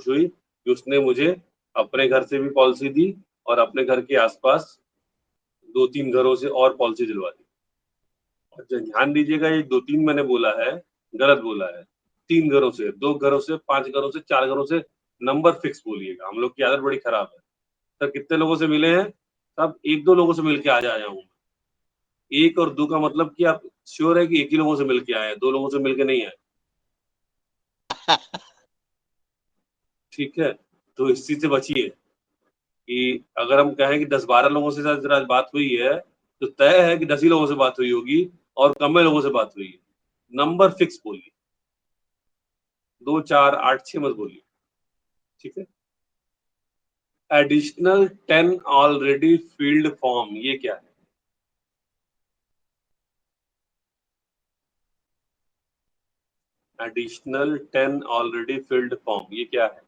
हुई कि उसने मुझे अपने घर से भी पॉलिसी दी और अपने घर के आसपास 2-3 घरों से और पॉलिसी दिलवा दी। और ध्यान दीजिएगा, ये 2-3 मैंने बोला है, गलत बोला है। 3 घरों से, 2 घरों से, 5 घरों से, 4 घरों से, नंबर फिक्स बोलिएगा। हम लोग की आदत बड़ी खराब है। सर कितने लोगों से मिले हैं? सब 1-2 लोगों से मिल के आ जाया हूँ। 1 और 2 का मतलब कि आप श्योर है कि 1 ही लोगों से मिल के आए हैं, 2 लोगों से मिल के नहीं आए। ठीक है। तो इस चीज से बचिए कि अगर हम कहें कि 10-12 लोगों से आज बात हुई है, तो तय है कि 10 ही लोगों से बात हुई होगी और कम ही लोगों से बात हुई है। नंबर फिक्स बोलिए, 2, 4, 8, 6 मत बोलिए। ठीक है। एडिशनल 10 ऑलरेडी फील्ड फॉर्म, ये क्या है? एडिशनल 10 ऑलरेडी फील्ड फॉर्म, ये क्या है?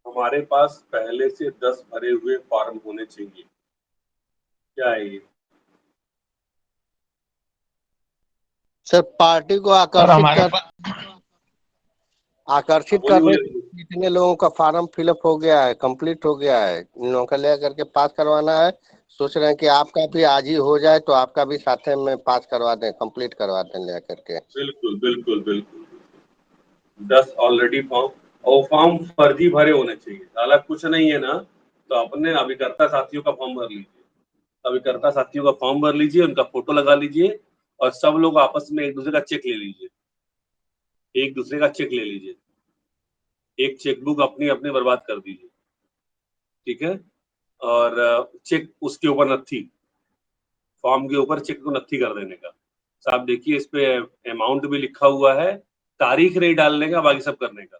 हमारे पास पहले से 10 भरे हुए फॉर्म होने चाहिए, क्या है ये? सर पार्टी को सर हमारे पास आकर्षित बोलिए करने बोलिए। के लिए कितने लोगों का फार्म फिलअप हो गया है, कंप्लीट हो गया है, इन लोगों का ले करके पास करवाना है। सोच रहे हैं कि आपका भी आज ही हो जाए तो आपका भी साथ में पास करवा दें, कंप्लीट करवा दें ले करके। बिल्कुल बिल्कुल बिल्कुल। 10 ऑलरेडी फॉर्म, और फॉर्म फर्जी भरे होने चाहिए। साला कुछ नहीं है ना, तो अपने अभिकर्ता साथियों का फॉर्म भर लीजिए। अभिकर्ता साथियों का फॉर्म भर लीजिए, उनका फोटो लगा लीजिए और सब लोग आपस में एक दूसरे का चेक ले लीजिए, एक दूसरे का चेक ले लीजिए। एक चेकबुक अपनी अपनी बर्बाद कर दीजिए। ठीक है। और चेक उसके ऊपर नथी, फॉर्म के ऊपर चेक को नथी कर देने का। साहब देखिए, इस पे अमाउंट भी लिखा हुआ है, तारीख नहीं डालने का, बाकी सब करने का।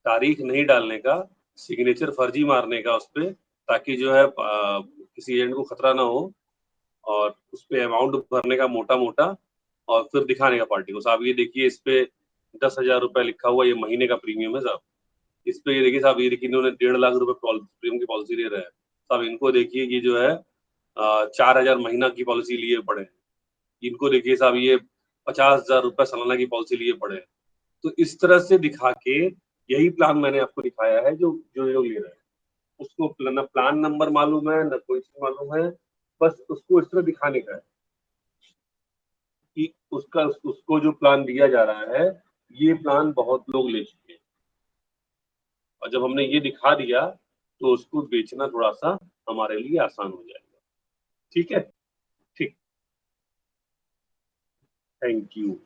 तारीख नहीं डालने का, सिग्नेचर फर्जी मारने का उस पे, ताकि जो है किसी एजेंट को खतरा ना हो। और उस पे अमाउंट भरने का मोटा मोटा, और फिर दिखाने का पार्टी को। साहब ये देखिए, इस पे 10,000 रुपए लिखा हुआ, ये महीने का प्रीमियम है साहब। इस पे ये देखिए साहब, ये देखिए इन्होंने 1.5 लाख रुपए प्रीमियम की पॉलिसी ले रहे हैं साहब। इनको देखिए कि जो है 4,000 महीना की पॉलिसी लिए पड़े हैं। इनको देखिए साहब, ये 50,000 रुपए सालाना की पॉलिसी लिए पड़े हैं। तो इस तरह से दिखा के, यही प्लान मैंने आपको दिखाया है जो जो ये लोग ले रहे हैं। उसको न प्लान नंबर मालूम है, न कोई चीज मालूम है, बस उसको इस तरह दिखाने का है कि उसको जो प्लान दिया जा रहा है, ये प्लान बहुत लोग ले चुके हैं। और जब हमने ये दिखा दिया, तो उसको बेचना थोड़ा सा हमारे लिए आसान हो जाएगा। ठीक है। ठीक। Thank you.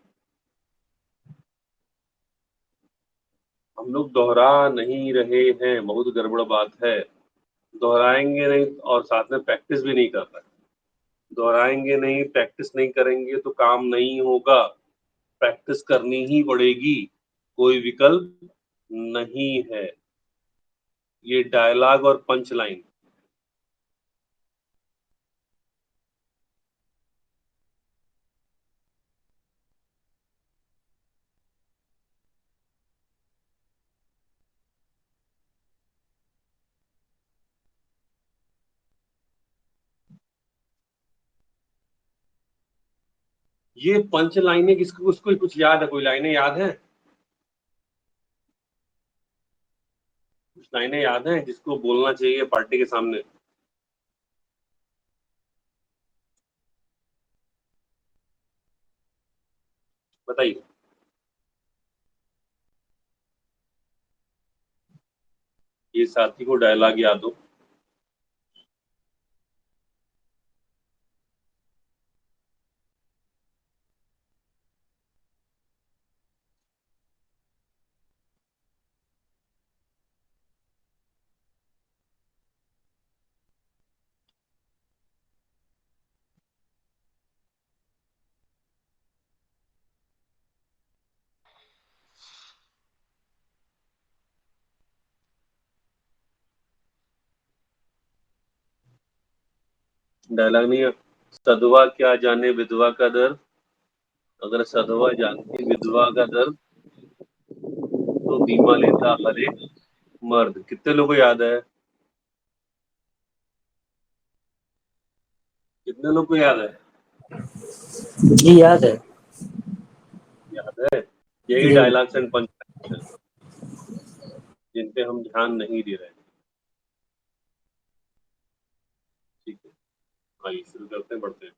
हम लोग दोहरा नहीं रहे हैं, बहुत गड़बड़ बात है। दोहराएंगे नहीं और साथ में प्रैक्टिस भी नहीं कर रहे। दोहराएंगे नहीं, प्रैक्टिस नहीं करेंगे तो काम नहीं होगा। प्रैक्टिस करनी ही पड़ेगी, कोई विकल्प नहीं है। ये डायलॉग और पंच लाइन। ये पंच लाइनें किसको उसको कुछ याद है? कोई लाइनें याद है? कुछ लाइनें याद हैं जिसको बोलना चाहिए पार्टी के सामने? बताइए। ये साथी को डायलॉग याद हो? डायलॉग नहीं है। सधवा क्या जाने विधवा का दर्द, अगर सधवा जानती विधवा का दर्द तो बीमा लेता हर एक मर्द। कितने लोगों को याद है? कितने लोग को याद है? जी याद है। याद है। यही जी डायलॉग्स एंड पंच हैं जिन पे हम ध्यान नहीं दे रहे हैं। ठीक है, आइए शुरू करते हैं, बढ़ते हैं।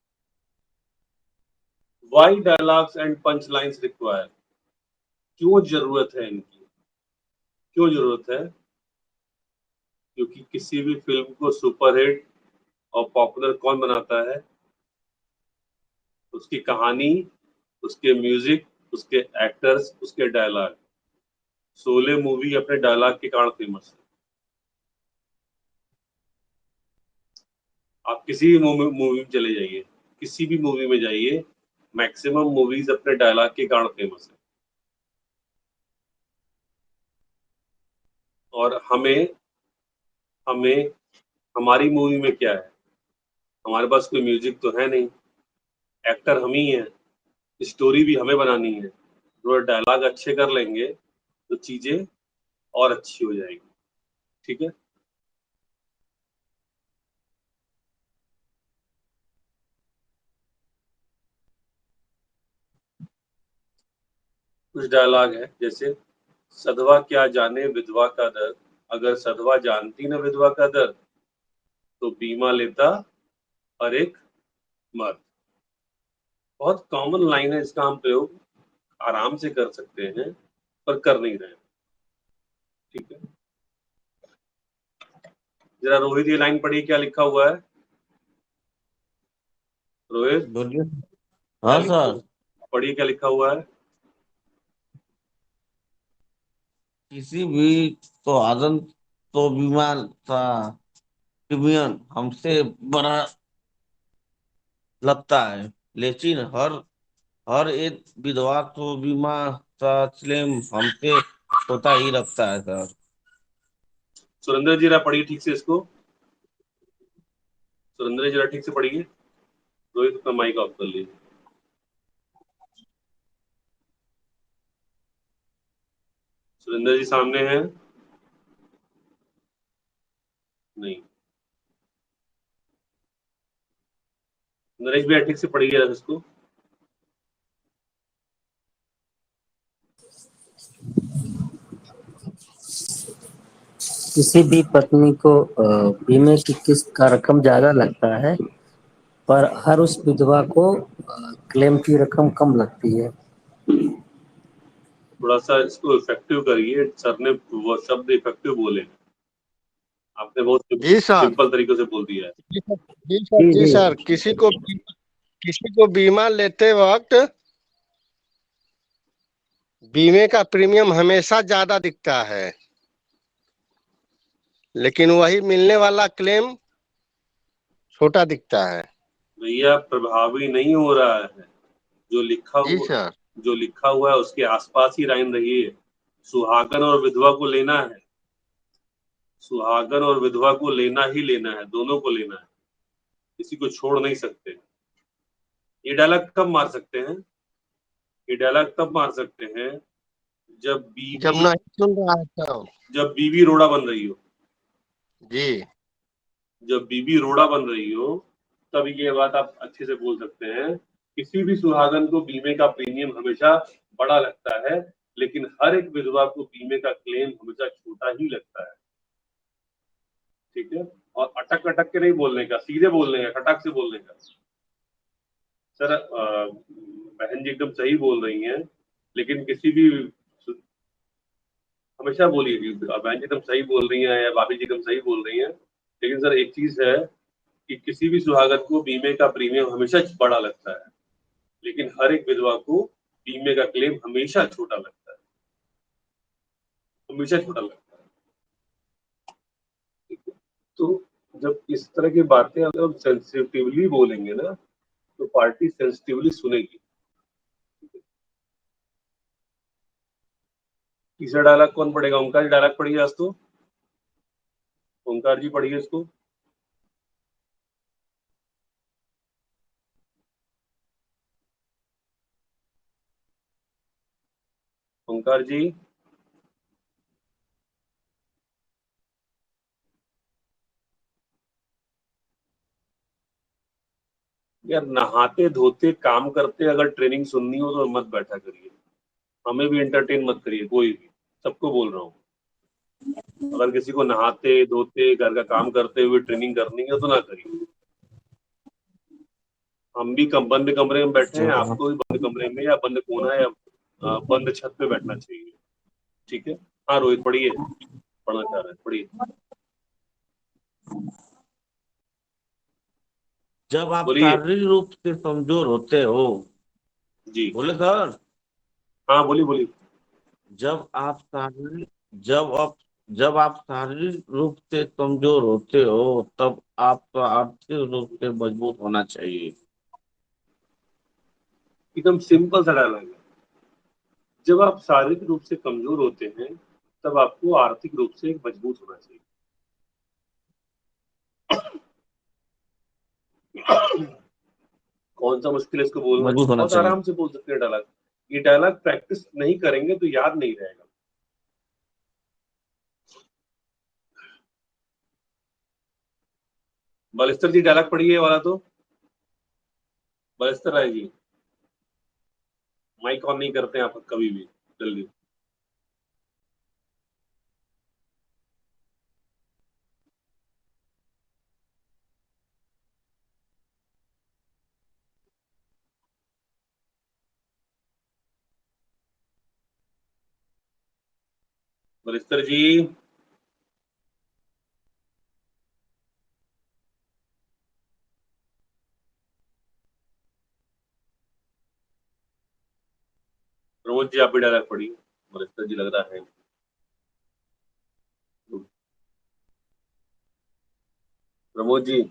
Why dialogues and punch lines require, क्यों जरूरत है इनकी? क्यों जरूरत है? क्योंकि किसी भी फिल्म को सुपरहिट और पॉपुलर कौन बनाता है? उसकी कहानी, उसके म्यूजिक, उसके एक्टर्स, उसके डायलॉग। शोले मूवी अपने डायलॉग के कारण फेमस है। आप किसी भी मूवी में चले जाइए, किसी भी मूवी में जाइए, मैक्सिमम मूवीज अपने डायलॉग के कारण फेमस है। और हमें हमें हमारी मूवी में क्या है? हमारे पास कोई म्यूजिक तो है नहीं, एक्टर हम ही हैं, स्टोरी भी हमें बनानी है। थोड़ा डायलॉग अच्छे कर लेंगे तो चीजें और अच्छी हो जाएगी। ठीक है। कुछ डायलॉग है जैसे, सधवा क्या जाने विधवा का दर्द, अगर सधवा जानती ना विधवा का दर्द तो बीमा लेता हर एक मर्द। बहुत कॉमन लाइन है, इसका हम प्रयोग आराम से कर सकते हैं पर कर नहीं रहे हैं। ठीक है, जरा रोहित ये लाइन पढ़िए, क्या लिखा हुआ है? रोहित, बोलिए। क्या हाँ लिखा हुआ? सर। पढ़िए क्या लिखा हुआ है। किसी भी तो आदम तो बीमार था, प्रीमियम हमसे बड़ा लगता है, लेकिन हर हर एक विधवा तो बीमा का क्लेम हमसे होता ही लगता है सर। सुरेंद्र जी जरा पढ़िए ठीक से इसको। सुरेंद्र जी जरा ठीक से पढ़िए। रोहित अपना माइक ऑफ कर लीजिए। सुरेंद्र जी सामने हैं? नहीं। नरेश भैया ठीक से पढ़िए जरा इसको। किसी भी पत्नी को बीमे की किस्त का रकम ज्यादा लगता है, पर हर उस विधवा को क्लेम की रकम कम लगती है। थोड़ा सा इसको इफेक्टिव करिए, सर ने वो शब्द इफेक्टिव बोले, आपने बहुत जी सर। सिंपल तरीके से बोल दिया है। जी सर। जी सर। जी जी जी। सर, किसी को बीमा लेते वक्त बीमे का प्रीमियम हमेशा ज्यादा दिखता है, लेकिन वही मिलने वाला क्लेम छोटा दिखता है। भैया प्रभावी नहीं हो रहा है। जो लिखा जी हुआ सर। जो लिखा हुआ है उसके आसपास ही लाइन रही है। सुहागन और विधवा को लेना है, सुहागन और विधवा को लेना ही लेना है, दोनों को लेना है, किसी को छोड़ नहीं सकते। ये डायलॉग कब मार सकते हैं? ये डायलॉग तब मार सकते हैं जब जब बीवी, नहीं सुन रहा है तब। जब बीवी रोड़ा बन रही हो। जी। जब बीवी रोड़ा बन रही हो तब ये बात आप अच्छे से बोल सकते हैं। किसी भी सुहागन को बीमे का प्रीमियम हमेशा बड़ा लगता है, लेकिन हर एक विधवा को बीमे का क्लेम हमेशा छोटा ही लगता है। ठीक है, और अटक अटक के नहीं बोलने का, सीधे बोलने का, खटाक से बोलने का। सर बहन जी एकदम सही बोल रही हैं, लेकिन किसी भी, हमेशा बोलिए कि बहन जी एकदम सही बोल रही हैं या भाभी जी एकदम सही बोल रही हैं, लेकिन सर एक चीज है कि किसी भी सुहागन को बीमे का प्रीमियम हमेशा बड़ा लगता है, लेकिन हर एक विधवा को बीमे का क्लेम हमेशा छोटा लगता है, हमेशा छोटा लगता है। ठीक है? तो जब इस तरह की बातें अगर सेंसिटिवली बोलेंगे ना तो पार्टी सेंसिटिवली सुनेगी। तीसरा डायलॉग कौन पढ़ेगा? ओंकार जी डायलॉग पढ़िए आज तो। ओंकार जी पढ़िए इसको। ओंकार जी, यार नहाते धोते काम करते अगर ट्रेनिंग सुननी हो तो मत बैठा करिए, हमें भी एंटरटेन मत करिए, कोई भी, सबको बोल रहा हूँ। अगर किसी को नहाते धोते घर का काम करते हुए ट्रेनिंग करनी है तो ना करिए। हम भी बंद कमरे में बैठे हैं, आपको भी बंद कमरे में या बंद कोना या बंद छत पे बैठना चाहिए, ठीक है। हाँ रोहित, पढ़िए, पढ़ना चाह रहे हैं, पढ़िए। जब आप बोलिए शारीरिक रूप से कमजोर होते हो, जी। बोले सर, हाँ बोलिए बोलिए। जब आप शारीरिक जब आप जब आप शारीरिक रूप से कमजोर होते हो तब आपको आर्थिक रूप से मजबूत होना चाहिए। एकदम सिंपल सा डायलॉग है। जब आप शारीरिक रूप से कमजोर होते हैं तब आपको आर्थिक रूप से मजबूत होना चाहिए। कौन सा मुश्किल है इसको बोलना? मजबूत होना बहुत चाहिए। आराम से बोल सकते हैं डायलॉग। ये डायलॉग प्रैक्टिस नहीं करेंगे तो याद नहीं रहेगा। बलिस्टर जी डायलॉग पढ़िए ये वाला तो। बलिस्टर राय जी, माइक ऑन नहीं करते हैं आप कभी भी, जल्दी। बलिस्टर जी, प्रमोद जी आप भी डायलॉग पढ़िए। बलिस्टर जी लग रहा है। प्रमोद जी,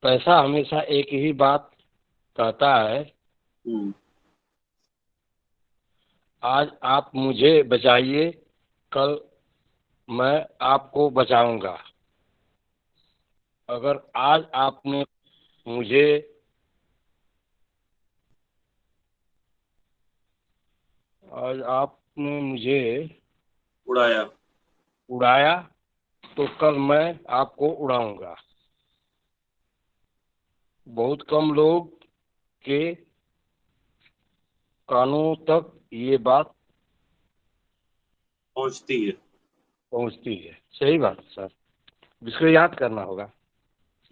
पैसा हमेशा एक ही बात कहता है, आज आप मुझे बचाइए, कल मैं आपको बचाऊंगा। अगर मुझे आज आपने मुझे उड़ाया उड़ाया तो कल मैं आपको उड़ाऊंगा। बहुत कम लोग के कानों तक ये बात पहुंचती है। पहुंचती है। सही बात है सर, जिसको याद करना होगा।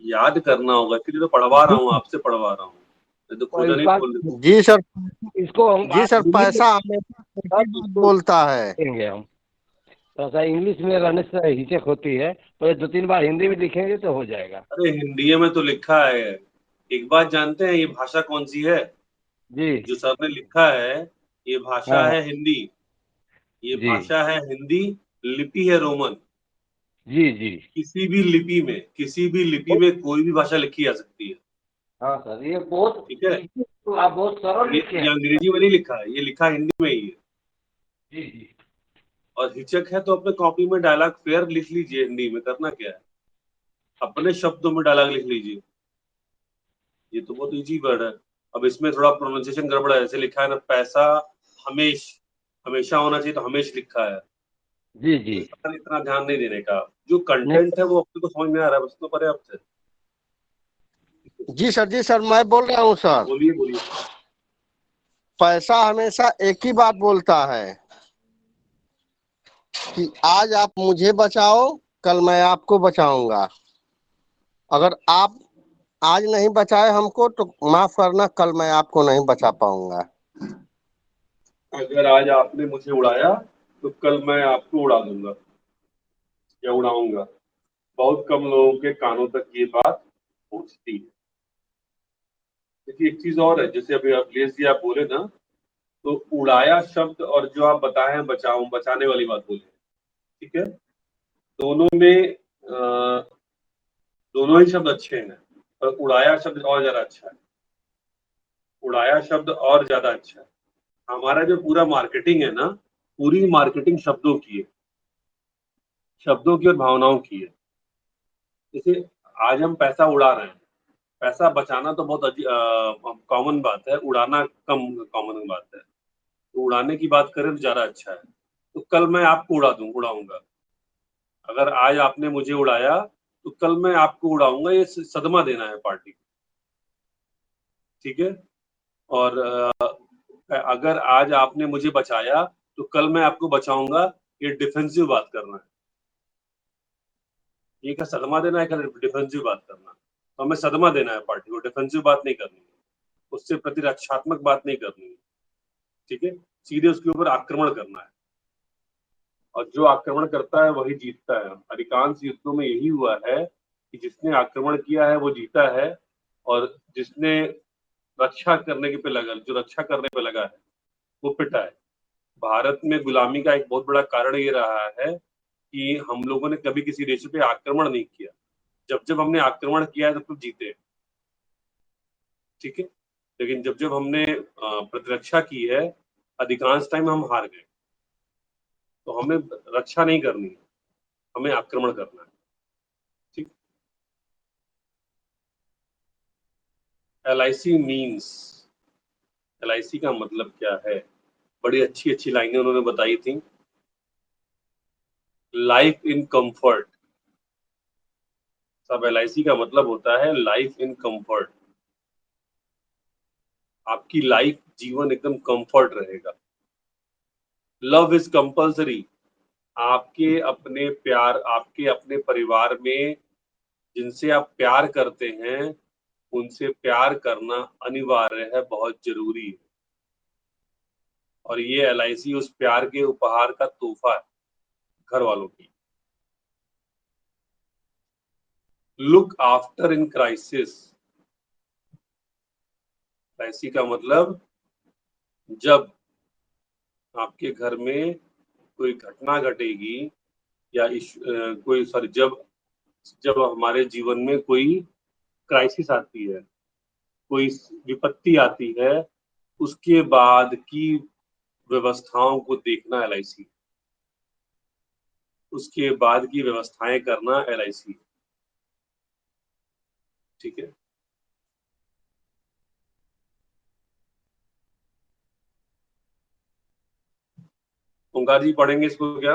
याद करना होगा, इसलिए तो पढ़वा रहा हूँ, आपसे पढ़वा रहा हूँ, ये तो खुद नहीं पैसा, बोल। जी सर। इसको हम जी आज सर, हिंदी में पैसा हमेशा एक ही बात इसको बोलता है। लिखेंगे हम। थोड़ा सा इंग्लिश में रहने से हिचक होती है, तो ये 2-3 बार हिंदी में लिखेंगे तो हो जाएगा। अरे हिंदी में तो लिखा है। एक बात जानते हैं ये भाषा कौन सी है? जी। जो सर ने लिखा है, ये भाषा हाँ है हिंदी। ये जी भाषा है हिंदी, लिपि है रोमन। जी जी। किसी भी लिपि में कोई भी भाषा लिखी जा सकती है, हाँ सर, ये बहुत ठीक है। तो आप बहुत सरल लिखे ये हैं। अंग्रेजी में नहीं लिखा है, ये लिखा हिंदी में ही है। जी जी। और हिचक है तो अपने कॉपी में डायलॉग फेयर लिख लीजिए, हिंदी में करना क्या है, अपने शब्दों में डायलॉग लिख लीजिए। ये तो बहुत इजी वर्ड है। अब इसमें थोड़ा प्रोनाउंसिएशन गड़बड़ है, ऐसे लिखा है ना पैसा हमेश, हमेशा होना चाहिए तो हमेश लिखा है। जी जी। तो इतना ध्यान नहीं देने का, जो नहीं, कंटेंट है वो अपने को समझ में आ रहा है, बस तो पर्याप्त है। जी सर, जी सर, मैं बोल रहा हूँ सर। बोलिए बोलिए। पैसा हमेशा एक ही बात बोलता है कि आज आप मुझे बचाओ, कल मैं आपको बचाऊंगा। अगर आप आज नहीं बचाए हमको तो माफ करना, कल मैं आपको नहीं बचा पाऊंगा। अगर आज आपने मुझे उड़ाया तो कल मैं आपको उड़ा दूंगा या उड़ाऊंगा। बहुत कम लोगों के कानों तक ये बात पहुंचती है। देखिए एक चीज और है, जैसे अभी अखिलेश जी आप बोले ना, तो उड़ाया शब्द और जो आप बताए हैं बचाऊं, बचाने वाली बात बोले, ठीक है। दोनों में दोनों ही शब्द अच्छे हैं, पर उड़ाया शब्द और ज्यादा अच्छा है। उड़ाया शब्द और ज्यादा अच्छा है। हमारा जो पूरा मार्केटिंग है ना, पूरी मार्केटिंग शब्दों की है, शब्दों की और भावनाओं की है। जैसे आज हम पैसा उड़ा रहे हैं, पैसा बचाना तो बहुत कॉमन बात है, उड़ाना कम कॉमन बात है। तो उड़ाने की बात करें तो ज्यादा अच्छा है। तो कल मैं आपको उड़ाऊंगा। अगर आज आपने मुझे उड़ाया तो कल मैं आपको उड़ाऊंगा। ये सदमा देना है पार्टी को, ठीक है। और अगर आज आपने मुझे बचाया तो कल मैं आपको बचाऊंगा। ये डिफेंसिव बात करना है। ये क्या सदमा देना है, क्या डिफेंसिव बात करना? तो हमें सदमा देना है पार्टी को, डिफेंसिव बात नहीं करनी है, उससे प्रतिरक्षात्मक बात नहीं करनी है, ठीक है। सीधे उसके ऊपर आक्रमण करना है, और जो आक्रमण करता है वही जीतता है। अधिकांश युद्धों में यही हुआ है कि जिसने आक्रमण किया है वो जीता है, और जिसने रक्षा करने के पे लगा जो रक्षा करने पे लगा है वो पिटा है। भारत में गुलामी का एक बहुत बड़ा कारण ये रहा है कि हम लोगों ने कभी किसी देश पे आक्रमण नहीं किया। जब जब हमने आक्रमण किया है तब तब जीते, ठीक है। लेकिन जब जब हमने प्रतिरक्षा की है, अधिकांश टाइम हम हार गए। तो हमें रक्षा नहीं करनी है, हमें आक्रमण करना है, ठीक। LIC मीन्स, LIC का मतलब क्या है? बड़ी अच्छी अच्छी लाइनें उन्होंने बताई थी। Life in comfort. सब LIC का मतलब होता है लाइफ इन कंफर्ट। आपकी लाइफ, जीवन एकदम कंफर्ट रहेगा। Love is compulsory. आपके अपने परिवार में जिनसे आप प्यार करते हैं उनसे प्यार करना अनिवार्य है, बहुत जरूरी है। और ये LIC उस प्यार के उपहार का तोहफा है घर वालों की। Look after in crisis. LIC का मतलब जब आपके घर में कोई घटना घटेगी या कोई सॉरी जब जब हमारे जीवन में कोई क्राइसिस आती है, कोई विपत्ति आती है, उसके बाद की व्यवस्थाओं को देखना LIC, उसके बाद की व्यवस्थाएं करना LIC, ठीक है। ओंकार जी पढ़ेंगे इसको क्या?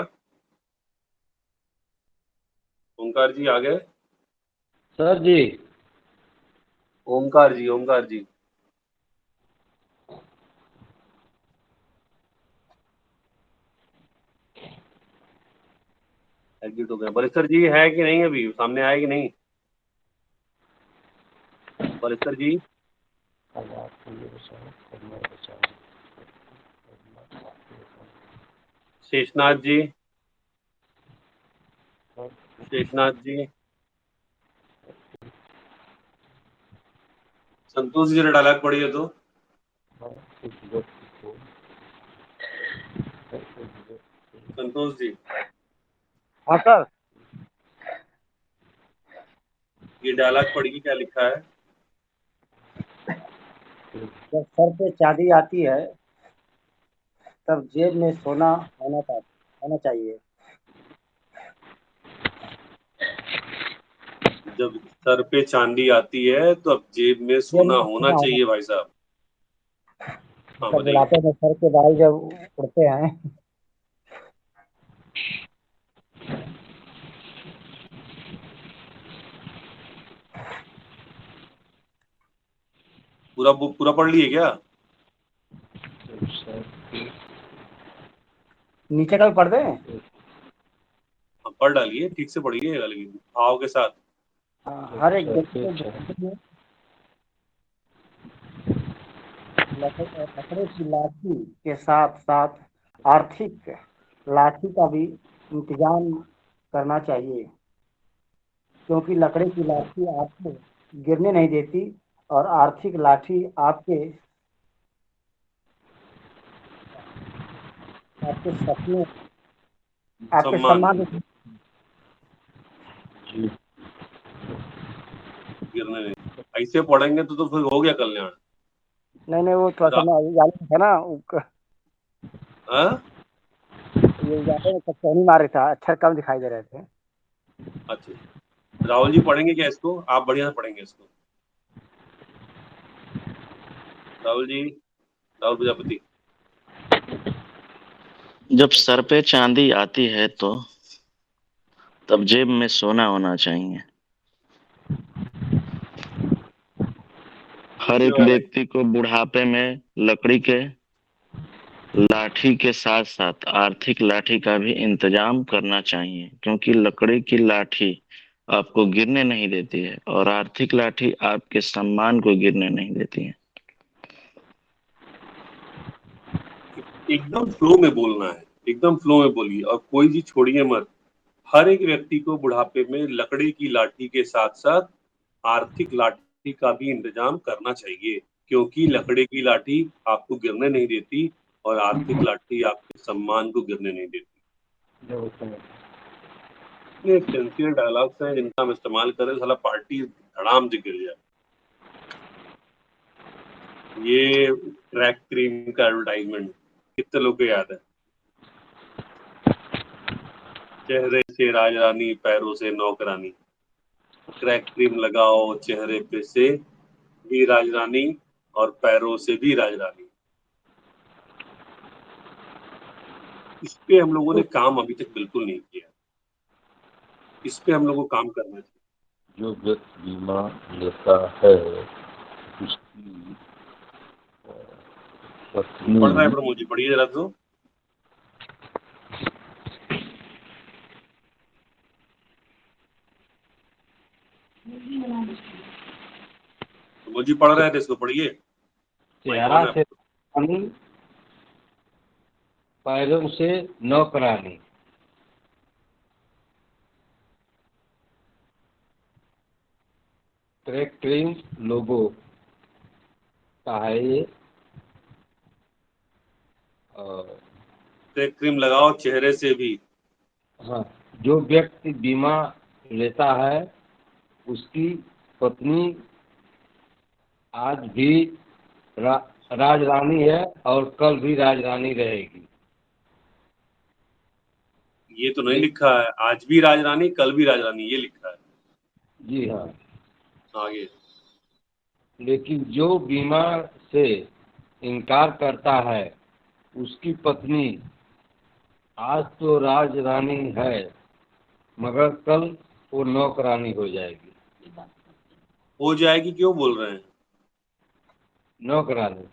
ओंकार जी आ गए? सर जी। ओंकार जी, ओंकार जी एग्जिट हो गए। बलिस्टर जी है कि नहीं? अभी सामने आए कि नहीं बलिस्टर जी? शेषनाथ जी, शेषनाथ जी, संतोष जी ने डायलॉग पढ़ी है तो संतोष जी, हाँ सर। ये डायलॉग पढ़िए, क्या लिखा है? जब सर पे चांदी आती है तब जेब में सोना होना चाहिए। जब सर पे चांदी आती है तो अब जेब में जेब सोना में होना सोना होना चाहिए भाई साहब। हाँ जब बताइए। बुढ़ापे में सर के बाल जब उड़ते हैं। पूरा पढ़ लिए क्या? नीचे का भी पढ़ दें? हाँ, पढ़ डालिए, ठीक से पढ़िए लेकिन भाव के साथ। हर एक व्यक्ति को जीवन में लकड़े की लाठी के साथ साथ आर्थिक लाठी का भी इंतजाम करना चाहिए, क्योंकि लकड़े की लाठी आपको गिरने नहीं देती और आर्थिक लाठी आपके आपके सपने आपके सम्मान सम्मान गिरने नहीं। ऐसे पढ़ेंगे तो फिर हो गया कल्याण। नहीं नहीं, वो थोड़ा सा रा- ना उजाले में था ना हाँ? ये उजाले में कचौनी मार रहा था, अक्षर कम दिखाई दे रहे थे। अच्छा, राहुल जी पढ़ेंगे क्या इसको? आप बढ़िया से पढ़ेंगे इसको। राहुल जी, राहुल प्रजापति। जब सर पे चांदी आती है तो तब जेब में सोना होना चाहिए। हर एक व्यक्ति को बुढ़ापे में लकड़ी के लाठी के साथ साथ आर्थिक लाठी का भी इंतजाम करना चाहिए, क्योंकि लकड़ी की लाठी आपको गिरने नहीं देती है और आर्थिक लाठी आपके सम्मान को गिरने नहीं देती है। एकदम फ्लो में बोलना है, एकदम फ्लो में बोलिए और कोई चीज छोड़िए मत। हर एक व्यक्ति को बुढ़ापे में लकड़ी की लाठी के साथ साथ आर्थिक लाठी का भी इंतजाम करना चाहिए, क्योंकि लकड़ी की लाठी आपको गिरने नहीं देती और आर्थिक लाठी आपके सम्मान को गिरने नहीं देती। ये सिंसियर डायलॉग्स हैं जिनका हम इस्तेमाल करें, साला पार्टी धड़ाम से गिर जाए। ये क्रैक क्रीम का एडवर्टाइजमेंट कितने लोग को याद है? चेहरे से राजरानी, पैरों से नौकरानी, क्रैक क्रीम लगाओ चेहरे पे से भी राजरानी और पैरों से भी राजरानी। इस पे हम लोगों ने काम अभी तक बिल्कुल नहीं किया, इस पे हम लोगों को काम करना चाहिए। जो व्यक्ति बीमा लेता है उसकी पढ़ रहा है प्रमोद जी, पढ़िए जरा तो। प्रमोद जी पढ़ रहे थे, इसको पढ़िए। चेहरा से रानी, पैरों से नौकरानी। क्रैक क्रीम लोगो का है ये। क्रैक क्रीम लगाओ चेहरे से भी। हाँ, जो व्यक्ति बीमा लेता है उसकी पत्नी आज भी राजरानी है और कल भी राजरानी रहेगी। ये तो नहीं लिखा है आज भी राजरानी कल भी राजरानी, ये लिखा है। जी हाँ। आगे। लेकिन जो बीमा से इनकार करता है उसकी पत्नी आज तो राजरानी है मगर कल वो नौकरानी हो जाएगी। हो जाएगी क्यों बोल रहे हैं? नौकरानी।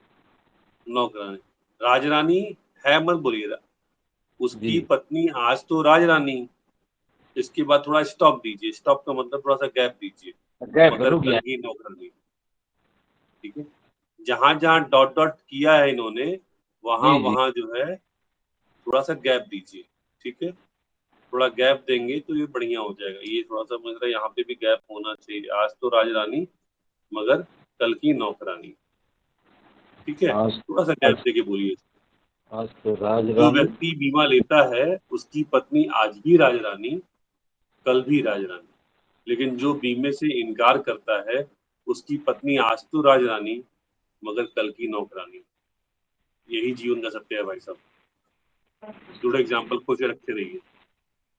नौकरानी, राजरानी है मत बोलिए। उसकी पत्नी आज तो राजरानी, इसके बाद थोड़ा स्टॉप दीजिए, स्टॉप का मतलब थोड़ा सा गैप दीजिए, मगर कल की नौकरानी। ठीक है, जहां जहां डॉट डॉट किया है इन्होंने वहां वहां जो है थोड़ा सा गैप दीजिए। ठीक है, थोड़ा गैप देंगे तो ये बढ़िया हो जाएगा। ये थोड़ा सा मुझे यहाँ पे भी गैप होना चाहिए, आज तो राजरानी मगर कल की नौकरानी। ठीक है, थोड़ा सा गैप देके बोलिए। आज तो राजरानी। जो व्यक्ति बीमा लेता है उसकी पत्नी आज भी राजरानी कल भी राजरानी, लेकिन जो बीमे से इनकार करता है उसकी पत्नी आज तो राजरानी मगर कल की नौकरानी। यही जीवन का सत्य है भाई साहब। टुडे एग्जाम्पल खोज के रखे रहिए,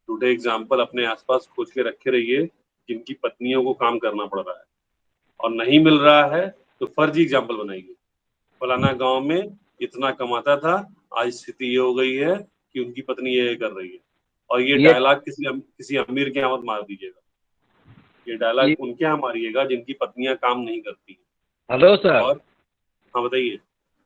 टुडे एग्जाम्पल अपने आसपास खोज के रखे रहिए जिनकी पत्नियों को काम करना पड़ रहा है और नहीं मिल रहा है तो फर्जी एग्जाम्पल बनाइए। फलाना गांव में इतना कमाता था, आज स्थिति ये हो गई है कि उनकी पत्नी ये कर रही है। और ये डायलॉग किसी अमीर के यहाँ मत मार दीजिएगा, ये डायलॉग उनके यहाँ मारिएगा जिनकी पत्नियां काम नहीं करती। Hello sir. और हाँ बताइए।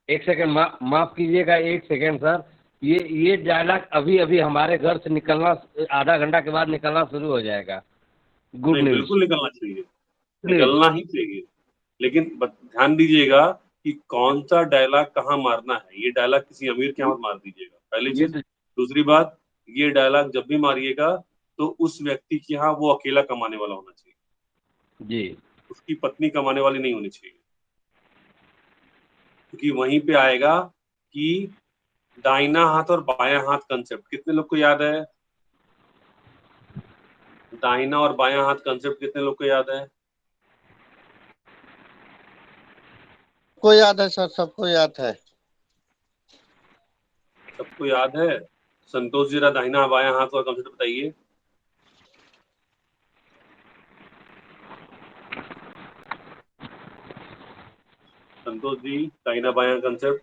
एक सेकंड माफ कीजिएगा, एक सेकंड सर। ये डायलॉग अभी अभी हमारे घर से निकलना आधा घंटा के बाद निकलना शुरू हो जाएगा। Good news. बिल्कुल निकलना चाहिए, निकलना ही चाहिए, लेकिन ध्यान दीजिएगा कि कौन सा डायलॉग कहाँ मारना है। ये डायलॉग किसी अमीर के यहाँ मत मार दीजिएगा, पहली चीज। दूसरी बात, ये डायलॉग जब भी मारिएगा तो उस व्यक्ति के यहाँ वो अकेला कमाने वाला होना चाहिए जी, उसकी पत्नी कमाने वाली नहीं होनी चाहिए, क्योंकि वहीं पे आएगा कि दाहिना हाथ और बायां हाथ कंसेप्ट कितने लोग को याद है? दाहिना और बायां हाथ कंसेप्ट कितने लोग को याद है? सबको याद है सर, सबको याद है। सबको याद है। संतोष जी दाहिना बायां हाथ का कंसेप्ट बताइए। संतोष जी, दाहिना बायां कंसेप्ट।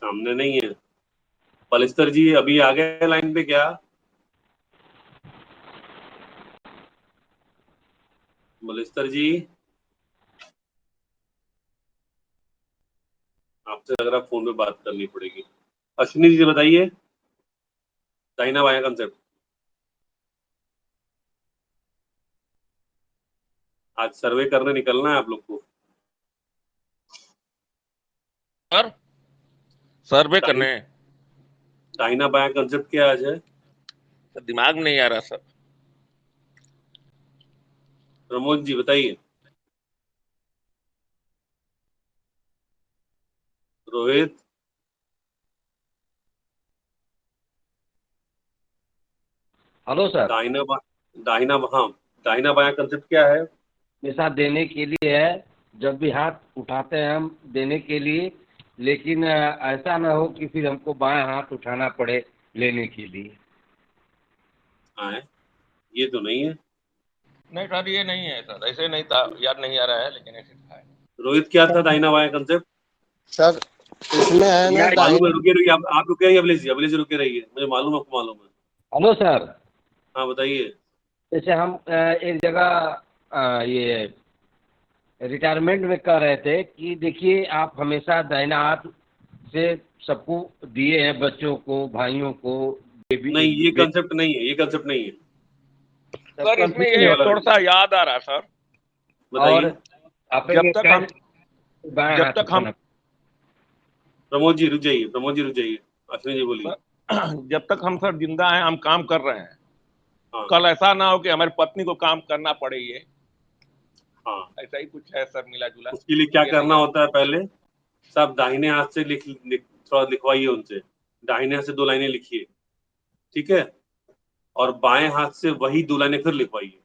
सामने नहीं है। पलिस्तर जी अभी आ गए लाइन पे क्या? पलिस्तर जी, आपसे लग रहा फोन पे बात करनी पड़ेगी। अश्विनी जी बताइए, दाहिना बायां कंसेप्ट। आज सर्वे करने निकलना है आप लोग को। सर सर्वे करने दाहिना बायां कंसेप्ट क्या आज है? सर दिमाग में नहीं आ रहा सर। प्रमोद जी बताइए। Rohit, hello sir. दाहिना बायां कंसेप्ट क्या है? हमेशा देने के लिए है, जब भी हाथ उठाते हैं हम देने के लिए, लेकिन ऐसा ना हो कि फिर हमको बायां हाथ उठाना पड़े लेने के लिए। हाँ है, ये तो नहीं है। नहीं सर ये नहीं है सर, ऐसे नहीं था, याद नहीं आ रहा है लेकिन ऐसे था। रोहित क्या था दाहिना बायां कंसेप्ट? सर इसमें है ना मालूम है, रुके रहिए आप रुके रहिए, अभिलेष जी रुके रहिए, मुझे मालूम है, आपको मालूम है। Hello sir. हाँ बताइए। जैसे हम एक जगह ये रिटायरमेंट में कह रहे थे कि देखिए आप हमेशा दाहिना हाथ से सबको दिए हैं, बच्चों को, भाइयों को, नहीं, ये कंसेप्ट नहीं है, ये कंसेप्ट नहीं है। सर इसमें ये थोड़ा सा याद आ रहा सर। बताइए। जब तक हम प्रमोद जी रुक जाइए, अश्विनी जी बोलिए। जब तक हम सर जिंदा हैं, हम काम कर रहे हैं। हाँ। कल ऐसा ना हो कि हमारी पत्नी को काम करना पड़े ये। हाँ, ऐसा ही कुछ है सर, मिला जुला। उसके लिए क्या करना होता है? पहले सब दाहिने हाथ से थोड़ा लिखवाइए उनसे, दाहिने हाथ से 2 लाइनें लिखिए, ठीक है? और बाएं हाथ से वही 2 लाइनें फिर लिखवाइए,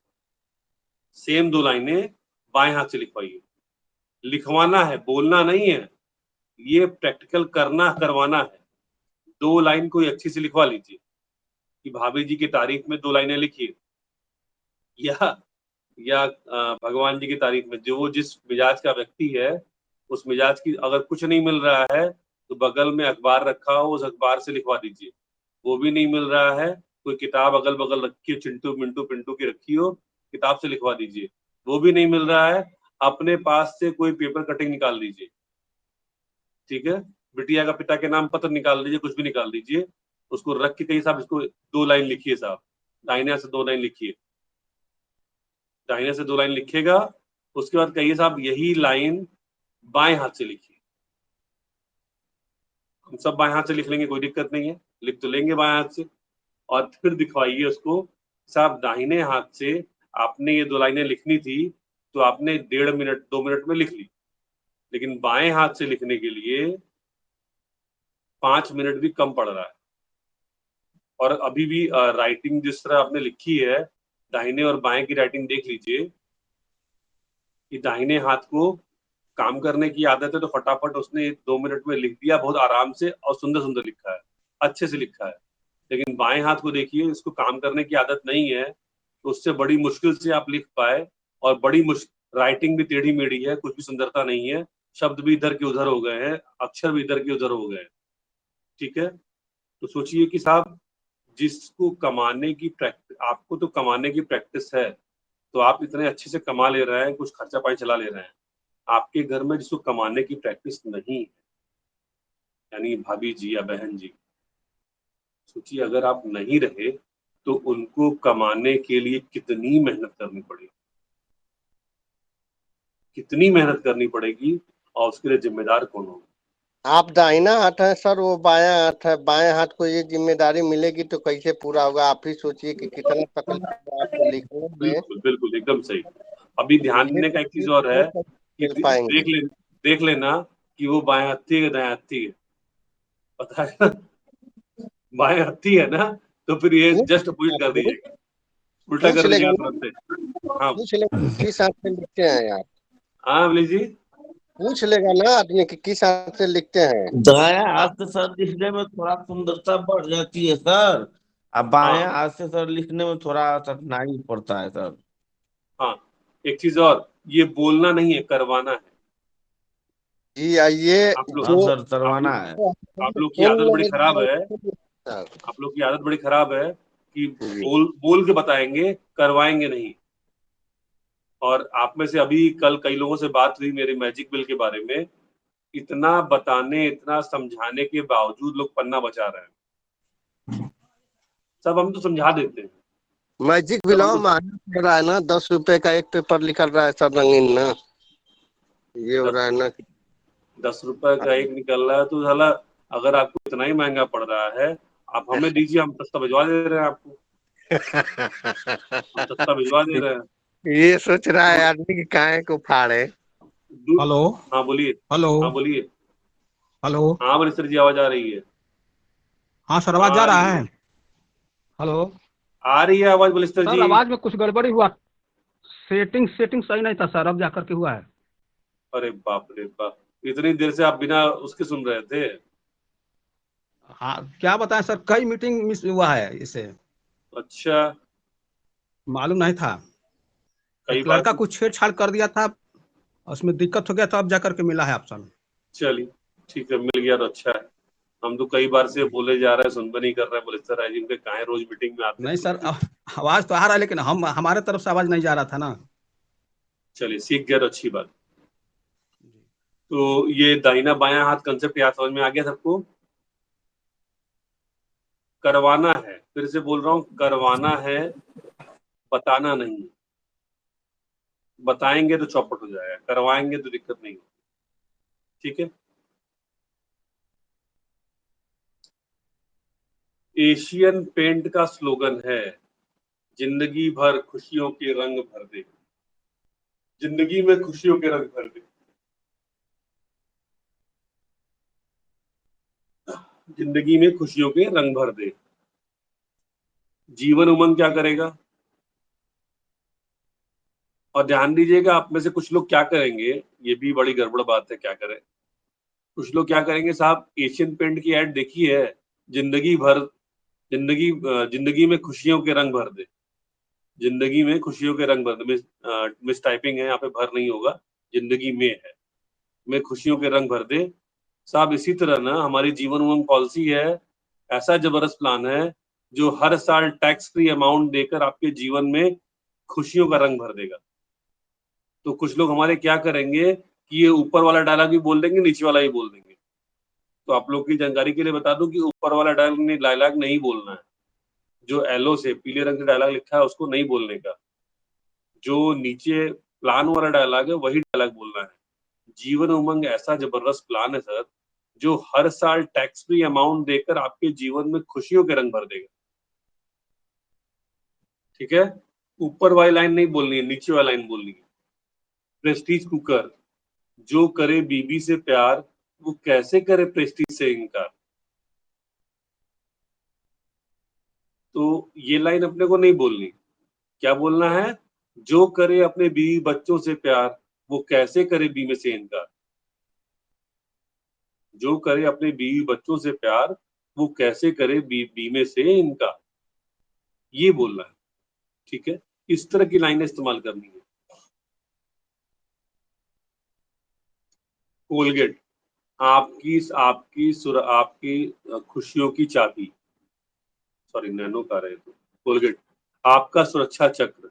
सेम 2 लाइनें बाएं हाथ से लिखवाइए। लिखवाना है, बोलना नहीं है, ये प्रैक्टिकल करवाना है। 2 लाइन कोई अच्छी से लिखवा लीजिए कि भाभी जी की तारीफ में 2 लाइनें लिखिए, या भगवान जी की तारीफ में। जो जिस मिजाज का व्यक्ति है, उस मिजाज की अगर कुछ नहीं मिल रहा है तो बगल में अखबार रखा हो, उस अखबार से लिखवा दीजिए। वो भी नहीं मिल रहा है, कोई किताब अगल बगल रखी हो, चिंटू मिंटू पिंटू की रखी हो, किताब से लिखवा दीजिए। वो भी नहीं मिल रहा है, अपने पास से कोई पेपर कटिंग निकाल लीजिए, ठीक है? बिटिया का पिता के नाम पत्र निकाल लीजिए, कुछ भी निकाल लीजिए, उसको रख के कहिए साहब इसको 2 लाइन लिखिए साहब, दाहिने हाथ से 2 लाइन लिखिए। दाहिने से 2 लाइन लिखिएगा, उसके बाद कहिए साहब यही लाइन बाएं हाथ से लिखिए। हम सब बाएं हाथ से लिख लेंगे, कोई दिक्कत नहीं है, लिख तो लेंगे बाएं हाथ से। और फिर दिखवाइए उसको, साहब दाहिने हाथ से आपने ये 2 लाइनें लिखनी थी तो आपने 1.5 मिनट 2 मिनट में लिख ली, लेकिन बाएं हाथ से लिखने के लिए 5 मिनट भी कम पड़ रहा है। और अभी भी राइटिंग जिस तरह आपने लिखी है, दाहिने और बाएं की राइटिंग देख लीजिए कि दाहिने हाथ को काम करने की आदत है तो फटाफट उसने 2 मिनट में लिख दिया, बहुत आराम से और सुंदर सुंदर लिखा है, अच्छे से लिखा है। लेकिन बाएं हाथ को देखिए, इसको काम करने की आदत नहीं है, तो उससे बड़ी मुश्किल से आप लिख पाए, और बड़ी राइटिंग भी टेढ़ी मेढ़ी है, कुछ भी सुंदरता नहीं है, शब्द भी इधर के उधर हो गए हैं, अक्षर भी इधर के उधर हो गए हैं, ठीक है? तो सोचिए कि साहब जिसको कमाने की प्रैक्टिस, आपको तो कमाने की प्रैक्टिस है, तो आप इतने अच्छे से कमा ले रहे हैं, कुछ खर्चा पानी चला ले रहे हैं। आपके घर में जिसको कमाने की प्रैक्टिस नहीं है, यानी भाभी जी या बहन जी, सोचिए अगर आप नहीं रहे तो उनको कमाने के लिए कितनी मेहनत करनी पड़ेगी, कितनी मेहनत करनी पड़ेगी, और उसके लिए जिम्मेदार कौन होगा? आप दाहिना हाथ है सर, वो बायां हाथ है, बाएं हाथ को ये जिम्मेदारी मिलेगी तो कैसे पूरा होगा? आप ही सोचिए कि कितना तकलीफ है आपको लिखने में। बिल्कुल बिल्कुल एकदम सही। अभी ध्यान देने का एक चीज और है कि मिल पाएंगे। देख लेना कि वो बाएं हत्थी है दाएं हत्थी है, पता है ना? बाएं हत्थी है ना, तो फिर ये जस्ट अपोजिट कर दीजिएगा, उल्टा कर दीजिएगा तुरंत से। हाँ पूछ ले किस हाथ से लिखते हैं आप? हाँ अभिलेष जी, पूछ लेगा ना आदमी कि किस हाथ से लिखते हैं। दाया हाथ से सर लिखने में थोड़ा सुंदरता बढ़ जाती है सर, अब बाएं हाँ हाथ से सर लिखने में थोड़ा कठिनाई पड़ता है सर। हाँ, एक चीज और, ये बोलना नहीं है, करवाना है। जी आइए आप लोग हाँ जो सर, करवाना है। आप लोग की सुन आदत बड़ी खराब लेगा है। सर। आप लोग की आदत बड़ी खराब है कि जी बोल बोल के बताएंगे, करवाएंगे नहीं। और आप में से अभी कल कई लोगों से बात हुई मेरे मैजिक बिल के बारे में, इतना बताने, इतना समझाने के बावजूद लोग पन्ना बचा रहे हैं। सब हम तो समझा देते हैं, मैजिक सब हम बिलाव तो महंगा पड़ रहा है ना, 10 रुपए का एक पेपर निकल रहा है सर रंगीन ना, ये हो रहा है ना। 10 रुपए का एक निकल रहा है तो साला, अगर आपको इतना ही महंगा पड़ रहा है, आप हमें दीजिए, हम सस्ता भिजवा दे रहे हैं आपको, हम सस्ता भिजवा दे रहे हैं। ये सोच रहा है दूर आदमी कि काहे को फाड़े। दूर। हेलो। हाँ बोलिए। हेलो। हाँ बोलिए। हेलो। हाँ बलिस्टर जी, आवाज आ रही है। हाँ सर, आवाज हाँ जा आ रही रहा है, है। हेलो। आ रही है आवाज बलिस्टर सर जी। आवाज में कुछ गड़बड़ी हुआ, सेटिंग सही नहीं था सर, अब जाकर के हुआ है। अरे बाप रे बाप, इतनी देर से आप बिना उसके सुन रहे थे। हाँ क्या बताएं सर, कई मीटिंग मिस हुआ है इससे, अच्छा, मालूम नहीं था। कई एक बार लड़का कुछ छेड़छाड़ कर दिया था, उसमें दिक्कत हो गया, तो अब जाकर के मिला है ऑप्शन। चलिए, ठीक है, मिल गया तो अच्छा है। हम तो कई बार से बोले जा रहे हैं, सुनते नहीं कर रहे हैं बलिस्टर है जिनके, काहे रोज मीटिंग में आते हैं नहीं तो सर, उनकी। आवाज तो आ रहा है, लेकिन हमारे तरफ से आवाज नहीं जा रहा था ना। चलिए, सीख गया तो अच्छी बात। तो ये दाहिना बायां हाथ कंसेप्ट याद समझ में आ गया सबको? करवाना है, फिर से बोल रहा हूं, करवाना है, बताना नहीं। बताएंगे तो चौपट हो जाएगा, करवाएंगे तो दिक्कत नहीं होगी। ठीक है। एशियन पेंट का स्लोगन है, जिंदगी भर खुशियों के रंग भर दे। जिंदगी में खुशियों के रंग भर दे। जिंदगी में खुशियों के रंग भर दे। जीवन उमंग क्या करेगा? और ध्यान दीजिएगा, आप में से कुछ लोग क्या करेंगे, ये भी बड़ी गड़बड़ बात है, क्या करें। कुछ लोग क्या करेंगे साहब, एशियन पेंट की ऐड देखी है, जिंदगी भर, जिंदगी में खुशियों के रंग भर दे। जिंदगी में खुशियों के रंग भर दे, मिस टाइपिंग है यहाँ पे, भर नहीं होगा, जिंदगी में है, में खुशियों के रंग भर दे। साहब इसी तरह ना हमारी जीवन उमंग पॉलिसी है, ऐसा जबरदस्त प्लान है जो हर साल टैक्स फ्री अमाउंट देकर आपके जीवन में खुशियों का रंग भर देगा। तो कुछ लोग हमारे क्या करेंगे कि ये ऊपर वाला डायलॉग भी बोल देंगे, नीचे वाला भी बोल देंगे। तो आप लोग की जानकारी के लिए बता दूं कि ऊपर वाला डायलॉग नहीं बोलना है, जो एलो से पीले रंग से डायलॉग लिखा है उसको नहीं बोलने का, जो नीचे प्लान वाला डायलॉग है वही डायलॉग बोलना है। जीवन उमंग ऐसा जबरदस्त प्लान है सर, जो हर साल टैक्स फ्री अमाउंट देकर आपके जीवन में खुशियों के रंग भर देगा। ठीक है, ऊपर वाली लाइन नहीं बोलनी है, नीचे वाली लाइन बोलनी है। प्रेस्टीज कुकर, जो करे बीबी से प्यार, वो कैसे करे प्रेस्टीज से इनकार। तो ये लाइन अपने को नहीं बोलनी। क्या बोलना है? जो करे अपने बीवी बच्चों से प्यार, वो कैसे करे बीवी से इनकार। जो करे अपने बीवी बच्चों से प्यार, वो कैसे करे बीवी से इनकार। ये बोलना है। ठीक है, इस तरह की लाइनें इस्तेमाल करनी है। कोलगेट, आपकी खुशियों की चाबी, सॉरी नैनो का रहे तो कोलगेट, आपका सुरक्षा चक्र।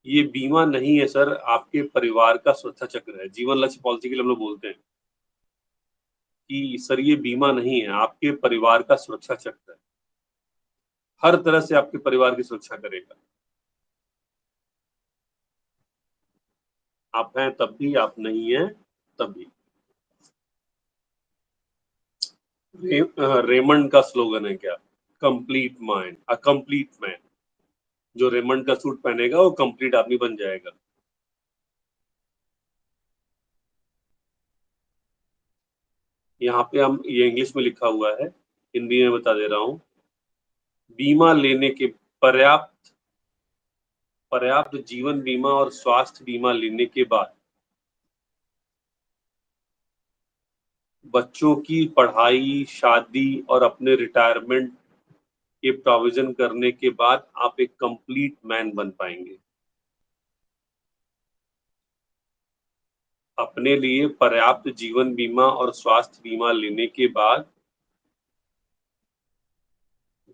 ये बीमा नहीं है सर, आपके परिवार का सुरक्षा चक्र है। जीवन लक्ष्य पॉलिसी के लिए हम लोग बोलते हैं कि सर ये बीमा नहीं है, आपके परिवार का सुरक्षा चक्र है, हर तरह से आपके परिवार की सुरक्षा करेगा। आप हैं तब भी, आप नहीं हैं तब भी। रेमंड का स्लोगन है क्या? Complete mind a complete man. जो रेमंड का सूट पहनेगा वो कंप्लीट आदमी बन जाएगा। यहाँ पे हम, ये इंग्लिश में लिखा हुआ है, हिंदी में बता दे रहा हूं। बीमा लेने के पर्याप्त पर्याप्त जीवन बीमा और स्वास्थ्य बीमा लेने के बाद बच्चों की पढ़ाई, शादी और अपने रिटायरमेंट के प्रोविजन करने के बाद आप एक कंप्लीट मैन बन पाएंगे। अपने लिए पर्याप्त जीवन बीमा और स्वास्थ्य बीमा लेने के बाद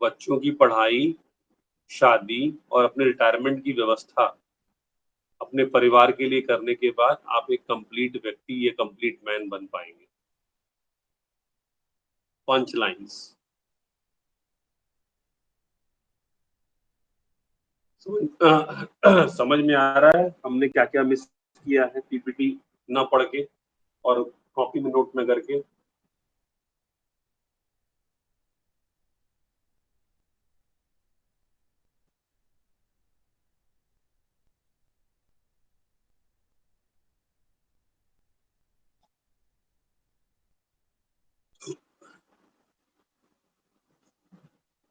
बच्चों की पढ़ाई, शादी और अपने रिटायरमेंट की व्यवस्था अपने परिवार के लिए करने के बाद आप एक कंप्लीट व्यक्ति या कंप्लीट मैन बन पाएंगे। पंच लाइन्स समझ में आ रहा है हमने क्या क्या मिस किया है पीपीटी ना पढ़ के और कॉपी में नोट में करके?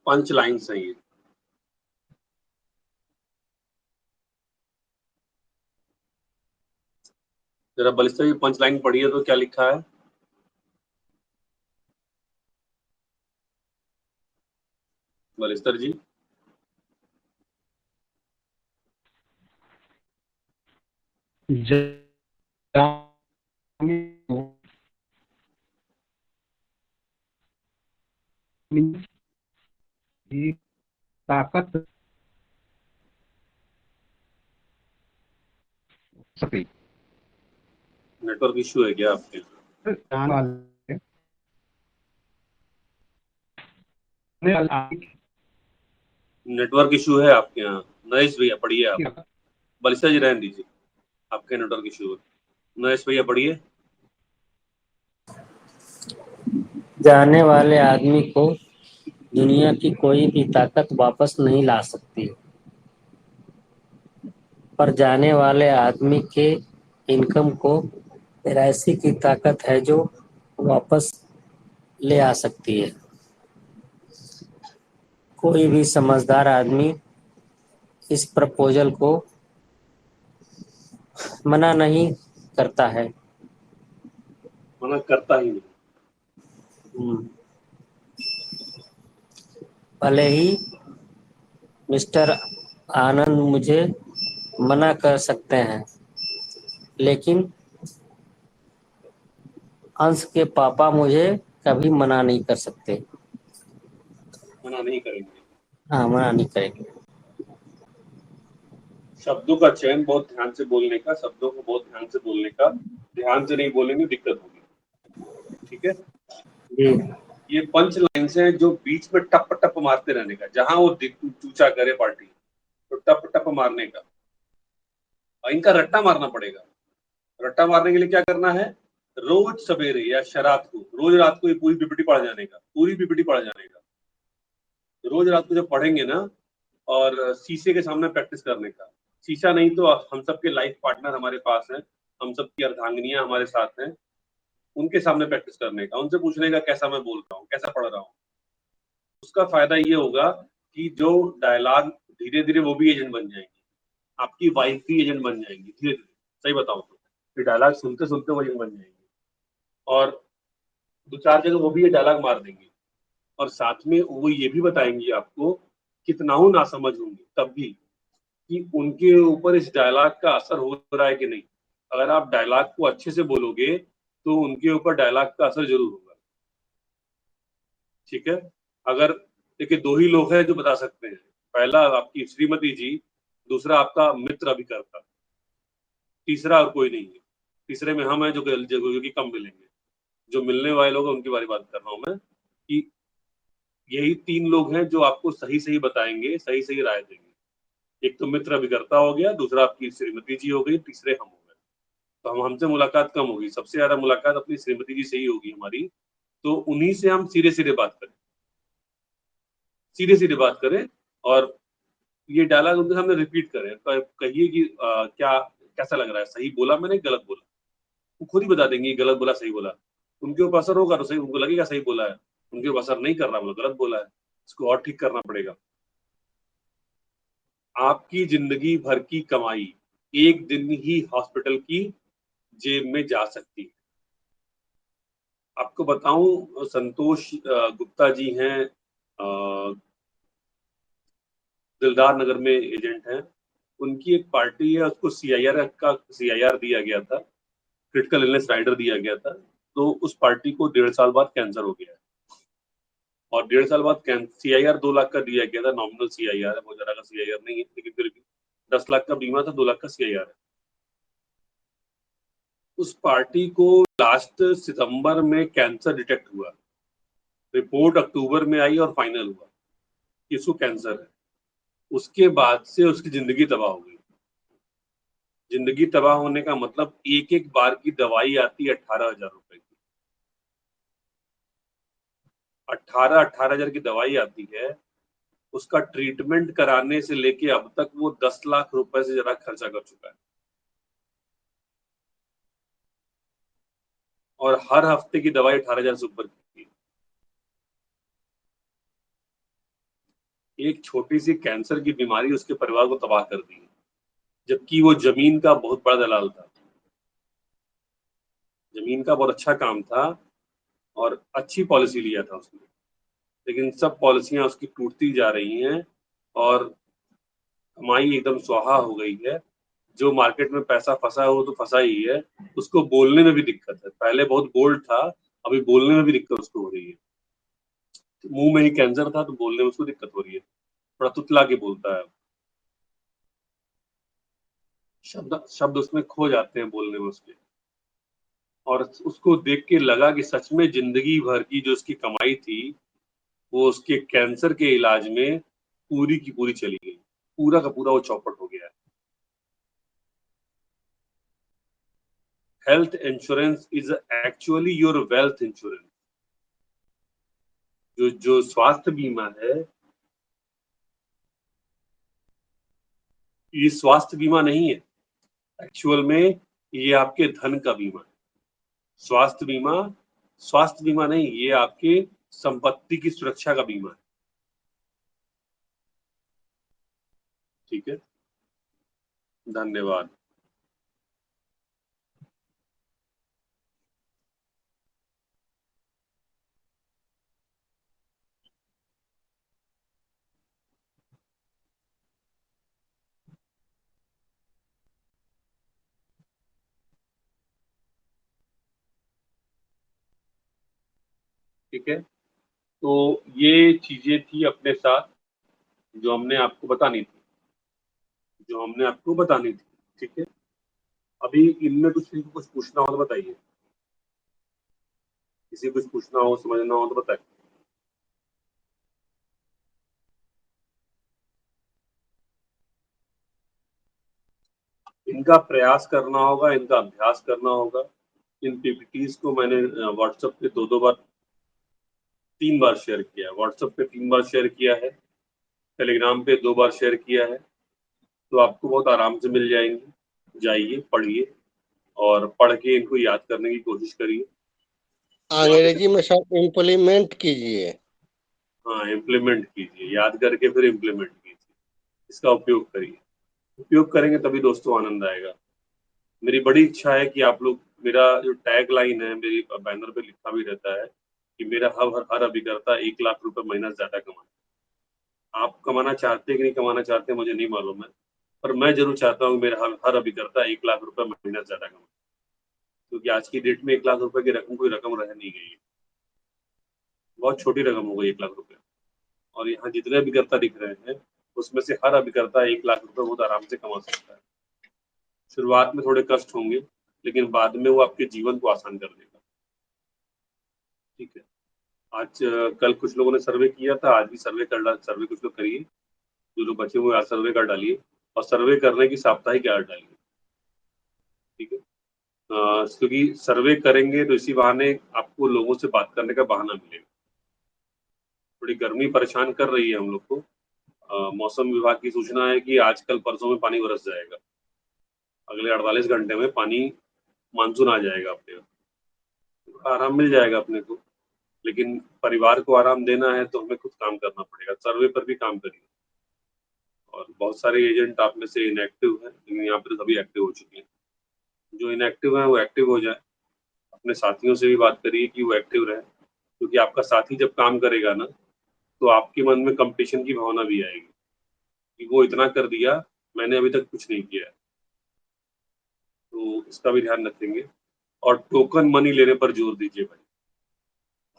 पंच लाइन्स हैं ये। जरा बलिस्टर की पंच लाइन पढ़िए तो क्या लिखा है? बलिस्टर जी ताकत सके नेटवर्क इश्यू है क्या आपके? नेटवर्क इश्यू है आपके यहाँ? नरेश भैया पढ़िए आप। बलिस्टर जी रहने दीजिए, आपके नेटवर्क इश्यू है। नरेश भैया पढ़िए। जाने वाले आदमी को दुनिया की कोई भी ताकत वापस नहीं ला सकती, पर जाने वाले आदमी के इनकम को ऐसी की ताकत है जो वापस ले आ सकती है। कोई भी समझदार आदमी इस प्रपोजल को मना नहीं करता है। मना करता ही नहीं। भले ही मिस्टर आनंद मुझे मना कर सकते हैं, लेकिन अंश के पापा मुझे कभी मना नहीं कर सकते। मना नहीं करेंगे। हाँ, मना नहीं करेंगे। शब्दों का चयन बहुत ध्यान से बोलने का, शब्दों को बहुत ध्यान से बोलने का। ध्यान से नहीं बोलेंगे दिक्कत होगी, ठीक है जी। ये पंच लाइन्स हैं जो बीच में टप टप मारते रहने का, जहां वो चूचा करे पार्टी तो टप टप मारने का। और इनका रट्टा मारना पड़ेगा। रट्टा मारने के लिए क्या करना है? रोज सवेरे या शरात को, रोज रात को ये पूरी पीपीटी पढ़ जाने का, पूरी पीपीटी पढ़ जाने का। रोज रात को जब पढ़ेंगे ना, और शीशे के सामने प्रैक्टिस करने का। शीशा नहीं तो हम सबके लाइफ पार्टनर हमारे पास हैं, हम सबकी अर्धांगिनियां हमारे साथ हैं, उनके सामने प्रैक्टिस करने का, उनसे पूछने का कैसा मैं बोल रहा हूँ, कैसा पढ़ रहा हूँ। उसका फायदा ये होगा कि जो डायलॉग धीरे धीरे वो भी एजेंट बन जाएंगी, आपकी वाइफ भी एजेंट बन जाएंगी धीरे धीरे। सही बताऊं तो डायलॉग सुनते सुनते वो एजेंट बन जाएंगी, और दो चार जगह वो भी ये डायलॉग मार देंगे, और साथ में वो ये भी बताएंगी आपको कितना हो ना समझ होंगी तब भी कि उनके ऊपर इस डायलॉग का असर हो रहा है कि नहीं। अगर आप डायलॉग को अच्छे से बोलोगे तो उनके ऊपर डायलॉग का असर जरूर होगा, ठीक है। अगर देखिए दो ही लोग हैं जो बता सकते हैं, पहला आपकी श्रीमती जी, दूसरा आपका मित्र अभिकर्ता, तीसरा और कोई नहीं है। तीसरे में हम हैं जो कि कम मिलेंगे, जो मिलने वाले लोग हैं उनकी बारे बात कर रहा हूं मैं, कि यही तीन लोग हैं जो आपको सही सही बताएंगे, सही सही राय देंगे। एक तो मित्र अभिकर्ता हो गया, दूसरा आपकी श्रीमती जी हो गई, तीसरे हम हो गए। तो हमसे मुलाकात कम होगी, सबसे ज्यादा मुलाकात अपनी श्रीमती जी से ही होगी हमारी। तो उन्हीं से हम सीधे सीधे बात करें, सीधे सीधे बात करें, और ये डायलॉग उनके सामने रिपीट करें। कहिए कि क्या कैसा लग रहा है, सही बोला मैंने गलत बोला? वो खुद ही बता देंगे गलत बोला सही बोला। उनके ऊपर असर होगा तो सही, उनको लगेगा सही बोला है, उनके ऊपर असर नहीं कर रहा बोला गलत बोला है, इसको और ठीक करना पड़ेगा। आपकी जिंदगी भर की कमाई एक दिन ही हॉस्पिटल की जेब में जा सकती है। आपको बताऊं, संतोष गुप्ता जी हैं, दिलदार नगर में एजेंट हैं। उनकी एक पार्टी है, उसको सीआईआर दिया गया था, क्रिटिकल इलनेस राइडर दिया गया था। तो उस पार्टी को 1.5 साल बाद कैंसर हो गया है, और 1.5 साल बाद सीआईआर 2 लाख का दिया गया था। नॉमिनल सीआईआर है, बहुत ज्यादा का सीआईआर नहीं है, लेकिन फिर भी 10 लाख का बीमा था, 2 लाख का सीआईआर है। उस पार्टी को लास्ट सितंबर में कैंसर डिटेक्ट हुआ, रिपोर्ट अक्टूबर में आई और फाइनल हुआ कि इसको कैंसर है। उसके बाद से उसकी जिंदगी तबाह हो गई। जिंदगी तबाह होने का मतलब, एक एक बार की दवाई आती है 18,000 रुपए की। 18,000 की दवाई आती है। उसका ट्रीटमेंट कराने से लेके अब तक वो 10 लाख रुपए से ज्यादा खर्चा कर चुका है, और हर हफ्ते की दवाई 18,000 से ऊपर की थी। एक छोटी सी कैंसर की बीमारी उसके परिवार को तबाह कर दी, जबकि वो जमीन का बहुत बड़ा दलाल था। जमीन का बहुत अच्छा काम था और अच्छी पॉलिसी लिया था उसने, लेकिन सब पॉलिसियां उसकी टूटती जा रही हैं और कमाई एकदम स्वाहा हो गई है। जो मार्केट में पैसा फंसा है वो तो फंसा ही है, उसको बोलने में भी दिक्कत है। पहले बहुत बोल्ड था, अभी बोलने में भी दिक्कत उसको हो रही है। मुंह में ही कैंसर था तो बोलने में उसको दिक्कत हो रही है, थोड़ा तुतला के बोलता है, शब्द शब्द उसमें खो जाते हैं बोलने में उसके। और उसको देख के लगा कि सच में जिंदगी भर की जो उसकी कमाई थी, वो उसके कैंसर के इलाज में पूरी की पूरी चली गई, पूरा का पूरा वो चौपट हो गया है। Health insurance is actually your wealth insurance. जो जो स्वास्थ्य बीमा है, ये स्वास्थ्य बीमा नहीं है, एक्चुअल में ये आपके धन का बीमा है। स्वास्थ्य बीमा नहीं, ये आपके संपत्ति की सुरक्षा का बीमा है। ठीक है, धन्यवाद। ठीक है, तो ये चीजें थी अपने साथ जो हमने आपको बतानी थी, ठीक है। अभी इनमें किसी को कुछ पूछना हो तो बताइए, किसी को कुछ पूछना हो, समझना हो तो बताइए। इनका प्रयास करना होगा, इनका अभ्यास करना होगा। इन पीपीटीज को मैंने व्हाट्सएप पे 2-2 बार, 3 बार शेयर किया है। व्हाट्सएप पे 3 बार शेयर किया है, टेलीग्राम पे 2 बार शेयर किया है। तो आपको बहुत आराम से मिल जाएंगी। जाइए, पढ़िए, और पढ़ के इनको याद करने की कोशिश करिए। अंग्रेजी में सब इम्प्लीमेंट कीजिए। हाँ, इम्प्लीमेंट कीजिए, याद करके फिर इम्प्लीमेंट कीजिए, इसका उपयोग करिए। उपयोग करेंगे तभी दोस्तों आनंद आएगा। मेरी बड़ी इच्छा है कि आप लोग, मेरा जो टैग लाइन है मेरी बैनर पे लिखा भी रहता है कि मेरा हर अभिकर्ता 1 लाख रुपए महीना से ज्यादा कमाए। आप कमाना चाहते हैं कि नहीं कमाना चाहते मुझे नहीं मालूम है, पर मैं जरूर चाहता हूँ मेरा हर अभिकर्ता 1 लाख रुपए महीना से ज्यादा कमाए, क्योंकि आज की डेट में 1 लाख रुपए की रकम कोई रकम रह नहीं गई है। बहुत छोटी रकम हो गई 1 लाख रुपए। और यहाँ जितने अभिकर्ता दिख रहे हैं, उसमें से हर अभिकर्ता 1 लाख रुपए बहुत आराम से कमा सकता है। शुरुआत में थोड़े कष्ट होंगे, लेकिन बाद में वो आपके जीवन को आसान कर देगा। ठीक है, आज कल कुछ लोगों ने सर्वे किया था, आज भी सर्वे कुछ लोग करिए। जो लोग बचे हुए आज सर्वे कर डालिए, और सर्वे करने की साप्ताहिक याद डालिए। ठीक है, क्योंकि सर्वे करेंगे तो इसी बहाने आपको लोगों से बात करने का बहाना मिलेगा। थोड़ी गर्मी परेशान कर रही है हम लोग को। मौसम विभाग की सूचना है कि आज कल परसों में पानी बरस जाएगा। अगले 48 घंटे में पानी, मानसून आ जाएगा अपने यहाँ। आराम मिल जाएगा अपने को, लेकिन परिवार को आराम देना है तो हमें खुद काम करना पड़ेगा। सर्वे पर भी काम करिए। और बहुत सारे एजेंट आप में से इनएक्टिव हैं, लेकिन यहाँ पर सभी एक्टिव हो चुके हैं। जो इनएक्टिव हैं वो एक्टिव हो जाए, अपने साथियों से भी बात करिए कि वो एक्टिव रहे, क्योंकि आपका साथी जब काम करेगा ना, तो आपके मन में कंपटीशन की भावना भी आएगी कि वो इतना कर दिया, मैंने अभी तक कुछ नहीं किया है। तो इसका भी ध्यान रखेंगे और टोकन मनी लेने पर जोर दीजिए भाई।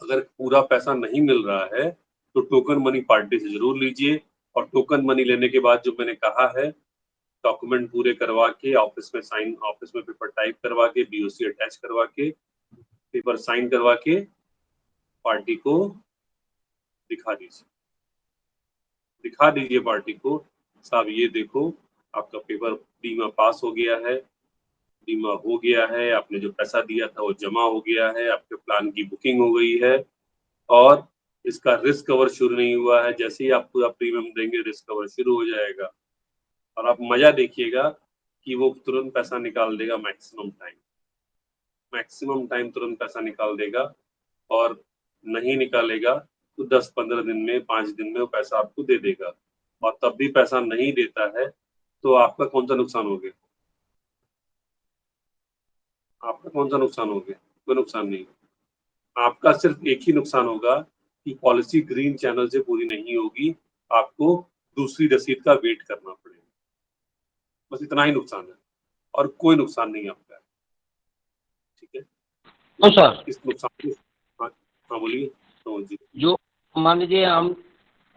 अगर पूरा पैसा नहीं मिल रहा है तो टोकन मनी पार्टी से जरूर लीजिए, और टोकन मनी लेने के बाद जो मैंने कहा है, डॉक्यूमेंट पूरे करवा के ऑफिस में पेपर टाइप करवा के, बीओसी अटैच करवा के, पेपर साइन करवा के पार्टी को दिखा दीजिए पार्टी को, साहब ये देखो आपका पेपर बीमा पास हो गया है, बीमा हो गया है, आपने जो पैसा दिया था वो जमा हो गया है, आपके प्लान की बुकिंग हो गई है, और इसका रिस्क कवर शुरू नहीं हुआ है। जैसे ही आप पूरा प्रीमियम देंगे रिस्क कवर शुरू हो जाएगा, और आप मजा देखिएगा कि वो तुरंत पैसा निकाल देगा, मैक्सिमम टाइम तुरंत पैसा निकाल देगा, और नहीं निकालेगा तो 10-15 दिन में, 5 दिन में वो पैसा आपको दे देगा। और तब भी पैसा नहीं देता है तो आपका कौन सा नुकसान हो गया? आपका कौन सा नुकसान हो गया? कोई नुकसान नहीं। आपका सिर्फ एक ही नुकसान होगा कि पॉलिसी ग्रीन चैनल से पूरी नहीं होगी, आपको दूसरी रसीद का वेट करना पड़ेगा। बस इतना ही नुकसान है और कोई नुकसान नहीं आपका है। ठीक है? तो सर इस नुकसान को हाँ बोलिए। तो जी जो मान लीजिए हम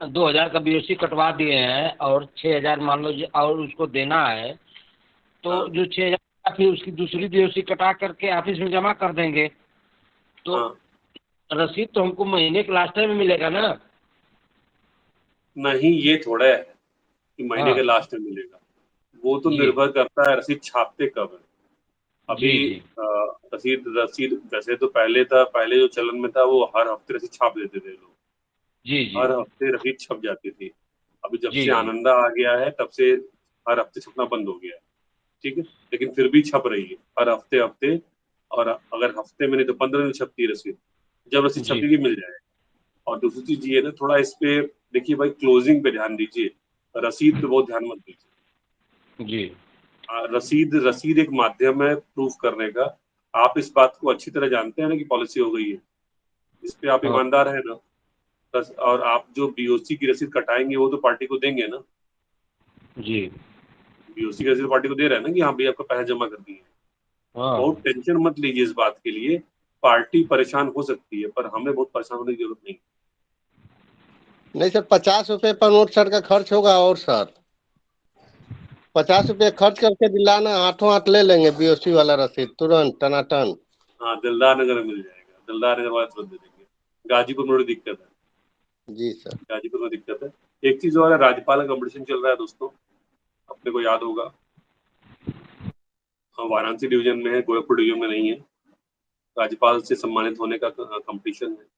2000 का बीओसी कटवा दिए हैं और 6000 मान लो और उसको देना है, तो हाँ। जो 6000 फिर उसकी दूसरी बीओसी कटा करके ऑफिस में जमा कर देंगे, तो हाँ। रसीद तो हमको महीने के लास्ट में मिलेगा ना? नहीं, ये थोड़ा है कि महीने हाँ के लास्ट में मिलेगा, वो तो जी निर्भर करता है रसीद छापते कब है। अभी जी जी रसीद वैसे तो पहले जो चलन में था वो हर हफ्ते रसीद छाप देते थे लोग, जी जी हर हफ्ते रसीद छप जाती थी। अभी जब जी से जी आनंदा आ गया है तब से हर हफ्ते छपना बंद हो गया है। ठीक है, लेकिन फिर भी छप रही है हर हफ्ते हफ्ते, और अगर हफ्ते में नहीं तो 15 दिन छपती है रसीद, जब रसीद जी छपेगी मिल जाएगा। और दूसरी चीज ये है ना, थोड़ा इस पे देखिए भाई, क्लोजिंग पे ध्यान दीजिए, रसीद पे बहुत ध्यान मत दीजिए। जी रसीद एक माध्यम है प्रूफ करने का। आप इस बात को अच्छी तरह जानते हैं ना कि पॉलिसी हो गई है, इस पे आप हाँ ईमानदार है ना? बस, और आप जो बीओसी की रसीद कटाएंगे वो तो पार्टी को देंगे ना, जी बीओसी की रसीद पार्टी को दे रहे हैं ना कि हाँ भाई आपका पैसा जमा कर दिए। हाँ बहुत टेंशन मत लीजिए इस बात के लिए, पार्टी परेशान हो सकती है पर हमें बहुत परेशान होने की जरूरत नहीं। नहीं सर, 50 रुपए पर नोट सर का खर्च होगा, और सर 50 रुपए खर्च करके दिलाना, हाथों हाथ ले लेंगे बीओसी वाला रसीद तुरंत टनाटन। हाँ, दिलदार नगर में मिल जाएगा, दिलदार नगर वाले तुरंत दे देंगे। गाजीपुर में थोड़ी दिक्कत है, जी सर। गाजीपुर में दिक्कत है। एक चीज और है, राज्यपाल का कंपटीशन चल रहा है दोस्तों, अपने को याद होगा। हाँ, वाराणसी डिवीजन में है, गोरखपुर डिवीजन में नहीं है। राज्यपाल से सम्मानित होने का कंपटीशन है।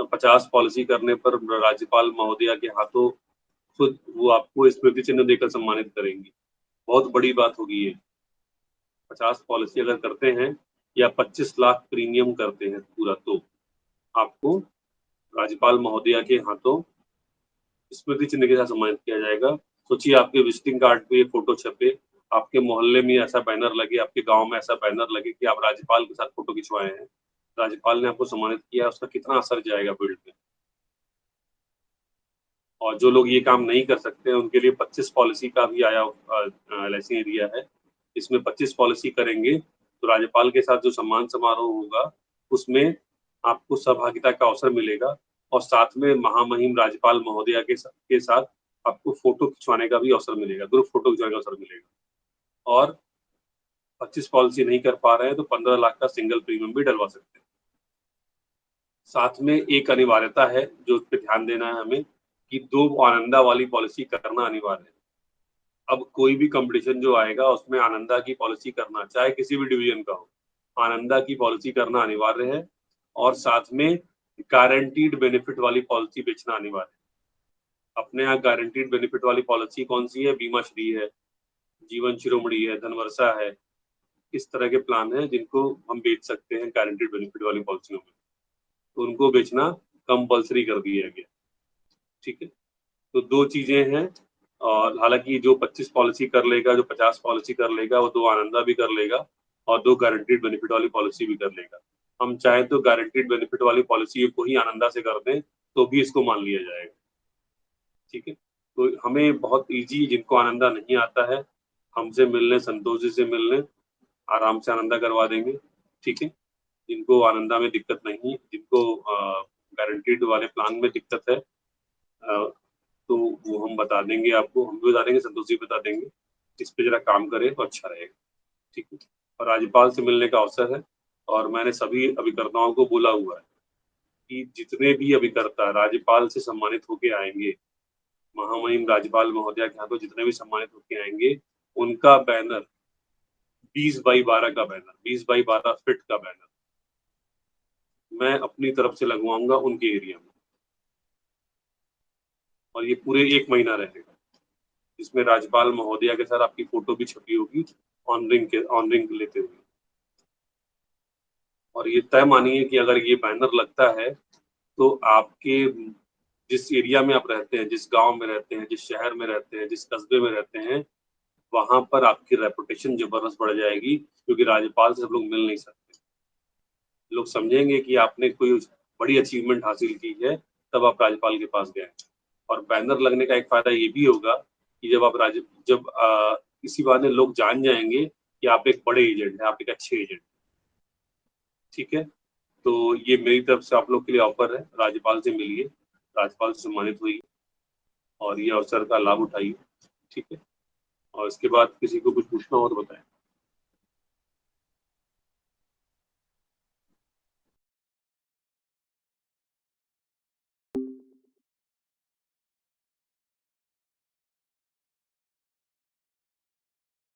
50 पॉलिसी करने पर राज्यपाल महोदया के हाथों खुद वो आपको स्मृति चिन्ह देकर सम्मानित करेंगी। बहुत बड़ी बात होगी ये। 50 पॉलिसी अगर करते हैं या 25 लाख प्रीमियम करते हैं पूरा, तो आपको राज्यपाल महोदया के हाथों स्मृति चिन्ह के साथ सम्मानित किया जाएगा। सोचिए, आपके विजिटिंग कार्ड पे ये फोटो छपे, आपके मोहल्ले में ऐसा बैनर लगे, आपके गांव में ऐसा बैनर लगे कि आप राज्यपाल के साथ फोटो खिंचवाए हैं, राज्यपाल ने आपको सम्मानित किया, उसका कितना असर जाएगा फील्ड पे। और जो लोग ये काम नहीं कर सकते हैं उनके लिए 25 पॉलिसी का भी आया LIC ने दिया है। इसमें 25 पॉलिसी करेंगे तो राज्यपाल के साथ जो सम्मान समारोह होगा उसमें आपको सहभागिता का अवसर मिलेगा, और साथ में महामहिम राज्यपाल महोदया के साथ आपको फोटो खिंचवाने का भी अवसर मिलेगा, ग्रुप फोटो खिंचवाने का अवसर मिलेगा। और 25 पॉलिसी नहीं कर पा रहे हैं तो 15 लाख का सिंगल प्रीमियम भी डलवा सकते हैं। साथ में एक अनिवार्यता है जो उस पर ध्यान देना है हमें, कि 2 आनंदा वाली पॉलिसी करना अनिवार्य है। अब कोई भी कंपटीशन जो आएगा उसमें आनंदा की पॉलिसी करना, चाहे किसी भी डिवीजन का हो, आनंदा की पॉलिसी करना अनिवार्य है। और साथ में गारंटीड बेनिफिट वाली पॉलिसी बेचना अनिवार्य है। अपने यहाँ गारंटीड बेनिफिट वाली पॉलिसी कौन सी है? बीमा श्री है, जीवन शिरोमणि है, धनवर्षा है। इस तरह के प्लान हैं जिनको हम बेच सकते हैं गारंटीड बेनिफिट वाली पॉलिसियों में, तो उनको बेचना कंपल्सरी कर दिया गया। ठीक है, तो 2 चीजें हैं। और हालांकि जो 25 पॉलिसी कर लेगा, जो 50 पॉलिसी कर लेगा, वो 2 आनंदा भी कर लेगा, और 2 गारंटीड बेनिफिट वाली पॉलिसी भी कर लेगा। हम चाहें तो गारंटीड बेनिफिट वाली पॉलिसी को ही आनंदा से कर दें तो भी इसको मान लिया जाएगा। ठीक है, तो हमें बहुत इजी, जिनको आनंदा नहीं आता है हमसे मिलने, संतोष जी से मिलने, आराम से आनंदा करवा देंगे। ठीक है, जिनको आनंदा में दिक्कत नहीं, जिनको गारंटीड वाले प्लान में दिक्कत है तो वो हम बता देंगे आपको, हम भी बता देंगे, संतोष जी बता देंगे। इस पे जरा काम करें तो अच्छा रहेगा। ठीक है, और राज्यपाल से मिलने का अवसर है और मैंने सभी अभिकर्ताओं को बोला हुआ है कि जितने भी अभिकर्ता राज्यपाल से सम्मानित होके आएंगे, महामहिम राज्यपाल महोदया के हाथों जितने भी सम्मानित होके आएंगे, उनका बैनर 20x12 का बैनर, 20x12 फीट का बैनर मैं अपनी तरफ से लगवाऊंगा उनके एरिया में, और ये पूरे 1 महीना रहेगा, जिसमें राज्यपाल महोदया के साथ आपकी फोटो भी छपी होगी ऑन रिंग लेते हुए। और ये तय मानिए कि अगर ये बैनर लगता है तो आपके जिस एरिया में आप रहते हैं, जिस गांव में रहते हैं, जिस शहर में रहते हैं, जिस कस्बे में रहते हैं, वहां पर आपकी रेपुटेशन जबरदस्त बढ़ जाएगी, क्योंकि राज्यपाल से सब लोग मिल नहीं सकते। लोग समझेंगे कि आपने कोई बड़ी अचीवमेंट हासिल की है, तब आप राज्यपाल के पास गए। और बैनर लगने का एक फायदा ये भी होगा कि जब इसी बहाने लोग जान जाएंगे कि आप एक बड़े एजेंट हैं, आप एक अच्छे एजेंट। ठीक है, तो ये मेरी तरफ से आप लोग के लिए ऑफर है, राज्यपाल से मिलिए, राज्यपाल से सम्मानित हुई और ये अवसर का लाभ उठाइए। ठीक है, और इसके बाद किसी को कुछ पूछना हो तो बताएं।